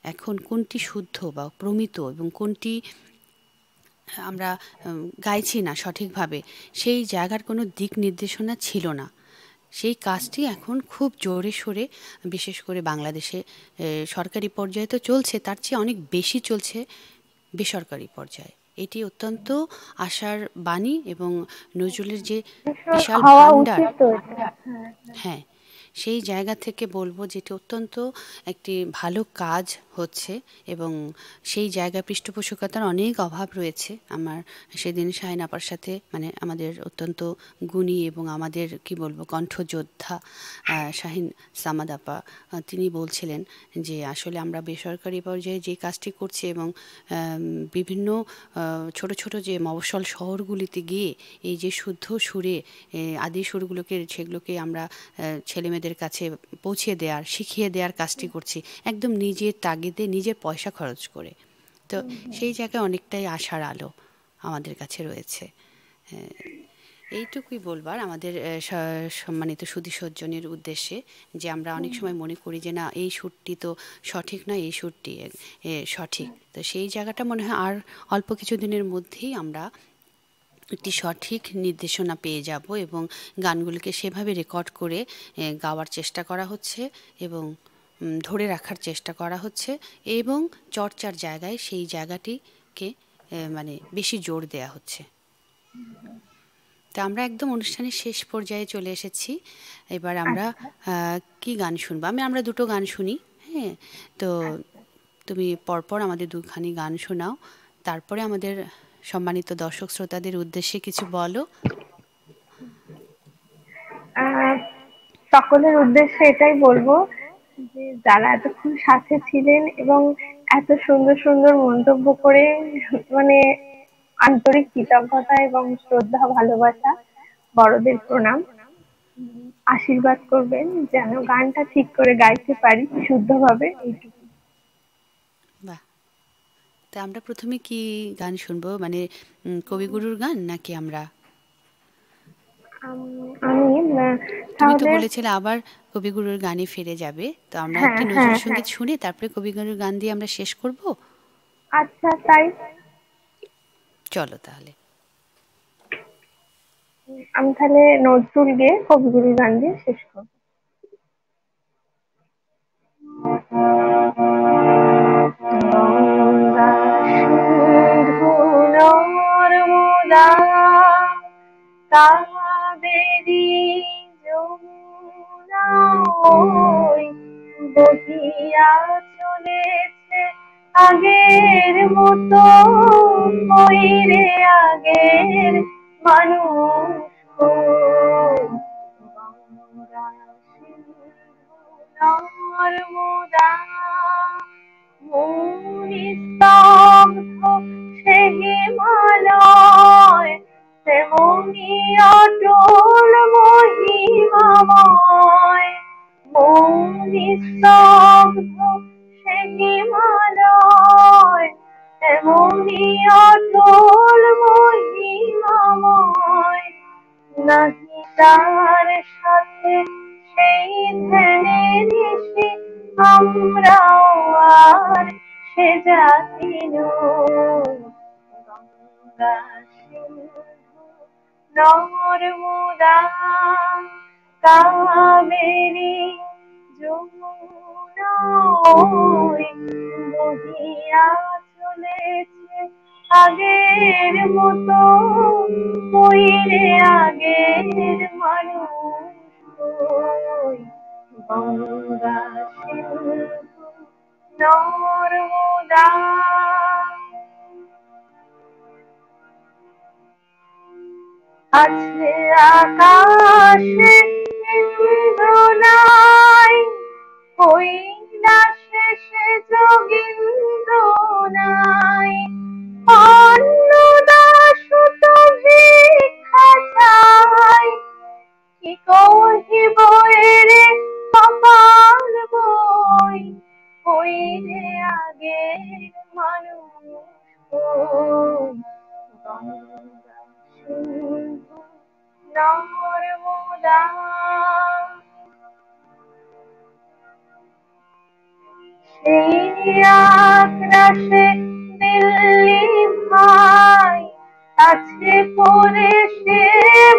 এখন কোনটি শুদ্ধ বা প্রমিত এবং কোনটি আমরা গাইছি না সঠিকভাবে, সেই জায়গার কোনো দিক নির্দেশনা ছিল না। সেই কাজটি এখন খুব জোরে সোরে, বিশেষ করে বাংলাদেশে সরকারি পর্যায়ে তো চলছে, তার চেয়ে অনেক বেশি চলছে বেসরকারি পর্যায়ে। এটি অত্যন্ত আশার বাণী, এবং নজরুলের যে বিশাল ভাণ্ডার, হ্যাঁ, সেই জায়গা থেকে বলবো যেটি অত্যন্ত একটি ভালো কাজ হচ্ছে এবং সেই জায়গায় পৃষ্ঠপোষকতার অনেক অভাব রয়েছে। আমার সেদিন শাহিন আপার সাথে মানে আমাদের অত্যন্ত গুণী এবং আমাদের কি বলবো কণ্ঠযোদ্ধা শাহিন সামাদ আপা তিনি বলছিলেন যে আসলে আমরা বেসরকারি পর্যায়ে যে কাজটি করছি এবং বিভিন্ন ছোট ছোট যে মফস্বল শহরগুলিতে গিয়ে এই যে শুদ্ধ সুরে আদি সুরগুলোকে সেগুলোকে আমরা ছেলেমেয়েদের কাছে পৌঁছে দেওয়ার শিখিয়ে দেওয়ার কাজটি করছি একদম নিজের তাগিদে নিজের পয়সা খরচ করে। তো সেই জায়গায় অনেকটাই আশার আলো আমাদের কাছে রয়েছে। এইটুকুই বলবার আমাদের সম্মানিত সুধী সজ্জনের উদ্দেশ্যে যে আমরা অনেক সময় মনে করি যে না এই সুরটি তো সঠিক নয়, এই সুরটি সঠিক। তো সেই জায়গাটা মনে হয় আর অল্প কিছু দিনের মধ্যেই আমরা একটি সঠিক নির্দেশনা পেয়ে যাব এবং গানগুলিকে সেভাবে রেকর্ড করে গাওয়ার চেষ্টা করা হচ্ছে এবং ধরে রাখার চেষ্টা করা হচ্ছে এবং চর্চার জায়গায় সেই জায়গাটিকে মানে বেশি জোর দেয়া হচ্ছে। তো আমরা একদম অনুষ্ঠানের শেষ পর্যায়ে চলে এসেছি। এবার আমরা কি গান শুনবো? আমরা দুটো গান শুনি। হ্যাঁ, তো তুমি পরপর আমাদের দুখানি গান শোনাও, তারপরে আমাদের সম্মানিত দর্শক শ্রোতাদের উদ্দেশ্যে কিছু বলো। সকলের উদ্দেশ্যে এটাই বলবো যে যারা এতক্ষণ সাথে ছিলেন এবং এত সুন্দর সুন্দর মন্তব্য করে মানে আন্তরিক কৃতজ্ঞতা এবং শ্রদ্ধা ভালোবাসা, বড়দের প্রণাম, আশীর্বাদ করবেন যেন গানটা ঠিক করে গাইতে পারি শুদ্ধভাবে, এইটুকু। বাহ, তা আমরা প্রথমে কি গান শুনবো, মানে কবিগুরুর গান নাকি আমরা? আমি তুমি তো তাহলে বলেছিলে আবার কবিগুরুর গানে ফিরে যাবে, তো আমরা হ্যাঁ কি হ্যাঁ নজরুল হ্যাঁ, সঙ্গীত শুনে তারপরে কবিগুরুর গান দিয়ে আমরা শেষ করব? আচ্ছা তাই। চলো তাহলে। আমি তাহলে নজরুল গেয়ে কবিগুরুর গান দিয়ে শেষ করবো। গঙ্গা সিন্ধু নর্মদা কাবেরী যমুনা ওই বহিয়া চলেছে আগের মতো, ওই রে আগের মানুষ কই। গঙ্গা সিন্ধু নর্মদা মৌরি স্তব্ধ সে হিমালয়, তেমনি অটল মহিমাময়। মৌরি স্তব্ধ সে হিমালয়, তেমনি অটল মহিমাময়। নাহি তার সাথে সেই ধ্যানের ঋষি, আমরাও আর সে জাতি নই। গঙ্গা সিন্ধু নর্মদা কাবেরী যমুনা ওই বহিয়া চলেছে আগের মতো, ওই রে আগের মানুষ কই। গঙ্গা সিন্ধু নর্মদা। আছে আকাশে ইন্দ্র নাই, কৈলাসে সে যোগীন্দ্র নাই। অন্নদাসুত ভিক্ষা চাই, কি কহিব এরে কপাল বই। ওই রে আগের মানুষ কই। গঙ্গা সিন্ধু নর্মদা। সেই আকাশে দিল্লি ভাই, আছে পরে সে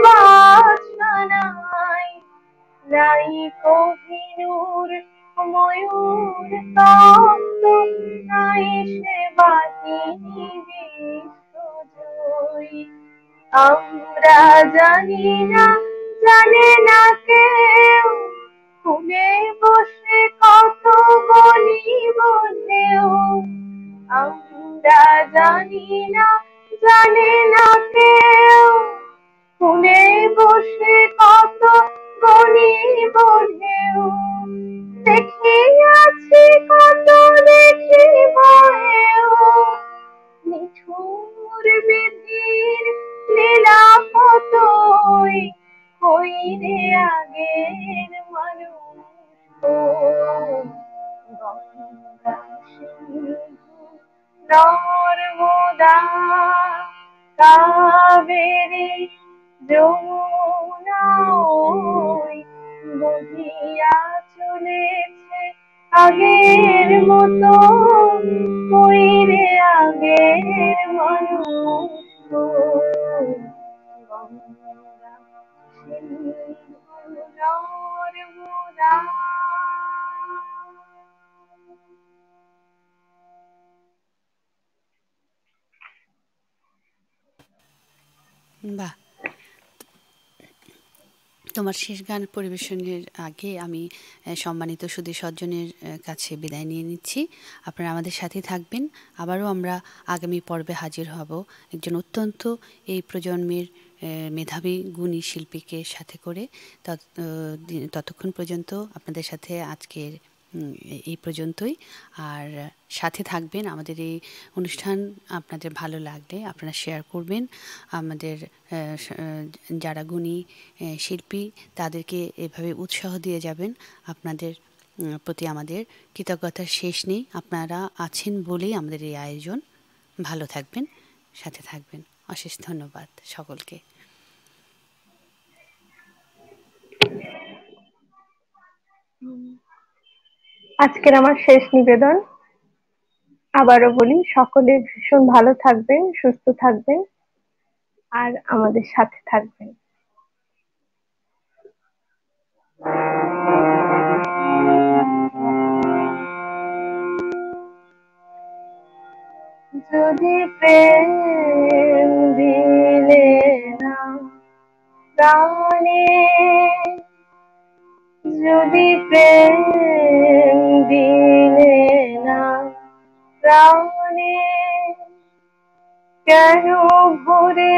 বাসনাই। নাই কোহিনূর ময়ূর তপ্ত, নাই সে বাহিনী বিশ্বজয়ী। আমরা জানি না, জানে না কেউ, না, জানে না কেউ। কোণে বসে কত গণিব ঢেউ, দেখিয়াছি কত দেখিব হেউ। নিঠুর বিধির লীলা কতই, কই রে আগের মানুষ কই। গঙ্গা সিন্ধু নর্মদা কাবেরী যমুনা ওই বহিয়া চলেছে আগের মতো, কই রে আগের মানুষ কই। গঙ্গা সিন্ধু নর্মদা। বাহ, তোমার শেষ গান পরিবেশনের আগে আমি সম্মানিত সুধী সজ্জনের কাছে বিদায় নিয়ে নিচ্ছি। আপনারা আমাদের সাথে থাকবেন। আবারও আমরা আগামী পর্বে হাজির হব একজন অত্যন্ত এই প্রজন্মের মেধাবী গুণী শিল্পীকে সাথে করে। ততক্ষণ পর্যন্ত আপনাদের সাথে আজকের এই পর্যন্তই। আর সাথে থাকবেন। আমাদের এই অনুষ্ঠান আপনাদের ভালো লাগলে আপনারা শেয়ার করবেন। আমাদের যারা গুণী শিল্পী তাদেরকে এভাবে উৎসাহ দিয়ে যাবেন। আপনাদের প্রতি আমাদের কৃতজ্ঞতার শেষ নেই। আপনারা আছেন বলেই আমাদের এই আয়োজন। ভালো থাকবেন, সাথে থাকবেন। অশেষ ধন্যবাদ সকলকে। আজকের আমার শেষ নিবেদন। আবারও বলি, সকলে ভীষণ ভালো থাকবেন, সুস্থ থাকবেন আর আমাদের সাথে থাকবেন। যদি প্রেম দিলে না প্রাণে, যদি প্রেম দিলে না প্রাণে, কেন ভরে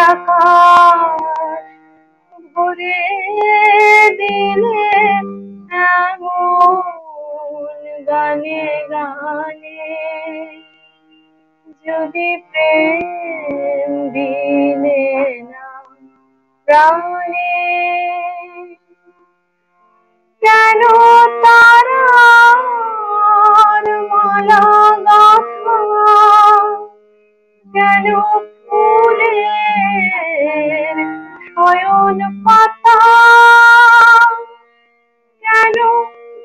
আকাশ ভরে দিলে এমন গানে গানে। যদি প্রেম দিলে না প্রাণে, কেন তারার মালা গাঁথা, কেন ফুলের শয়ন পাতা, কেন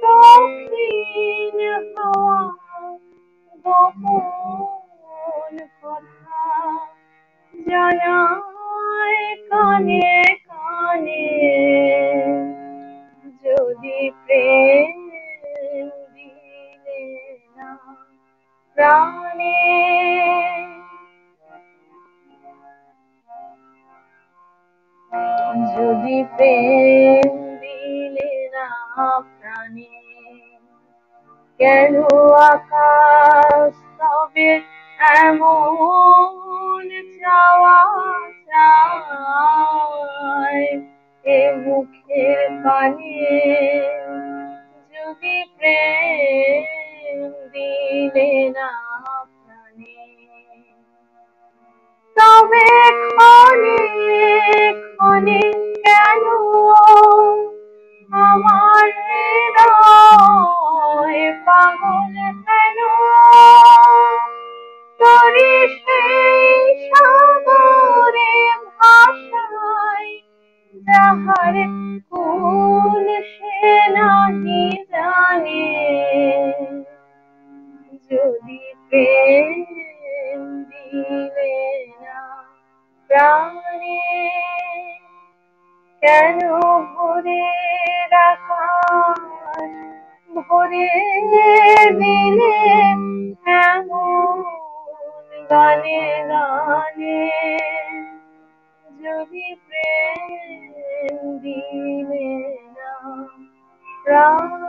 দক্ষিণ হাওয়া গোপন কথা জানায় কানে কানে। যদি প্রেম দিলে না প্রাণে, যদি প্রেম দিলে না প্রাণে, কেন আকাশ তবে এমন চাওয়া চায় এ মুখের কানে। যদি প্রেম দিলে না প্রাণে, তবে ক্ষণে ক্ষণে কেন আমার হৃদয় পাগল কেন, তরি সেই সাগরে ভাষায় যাহার কুল সে নাহি জানে। যদি প্রেম দিলে না প্রাণে, কেন ভরে আকাশ ভরে দিলে এমন গানে গানে। যদি প্রেম দিলে না প্রাণ।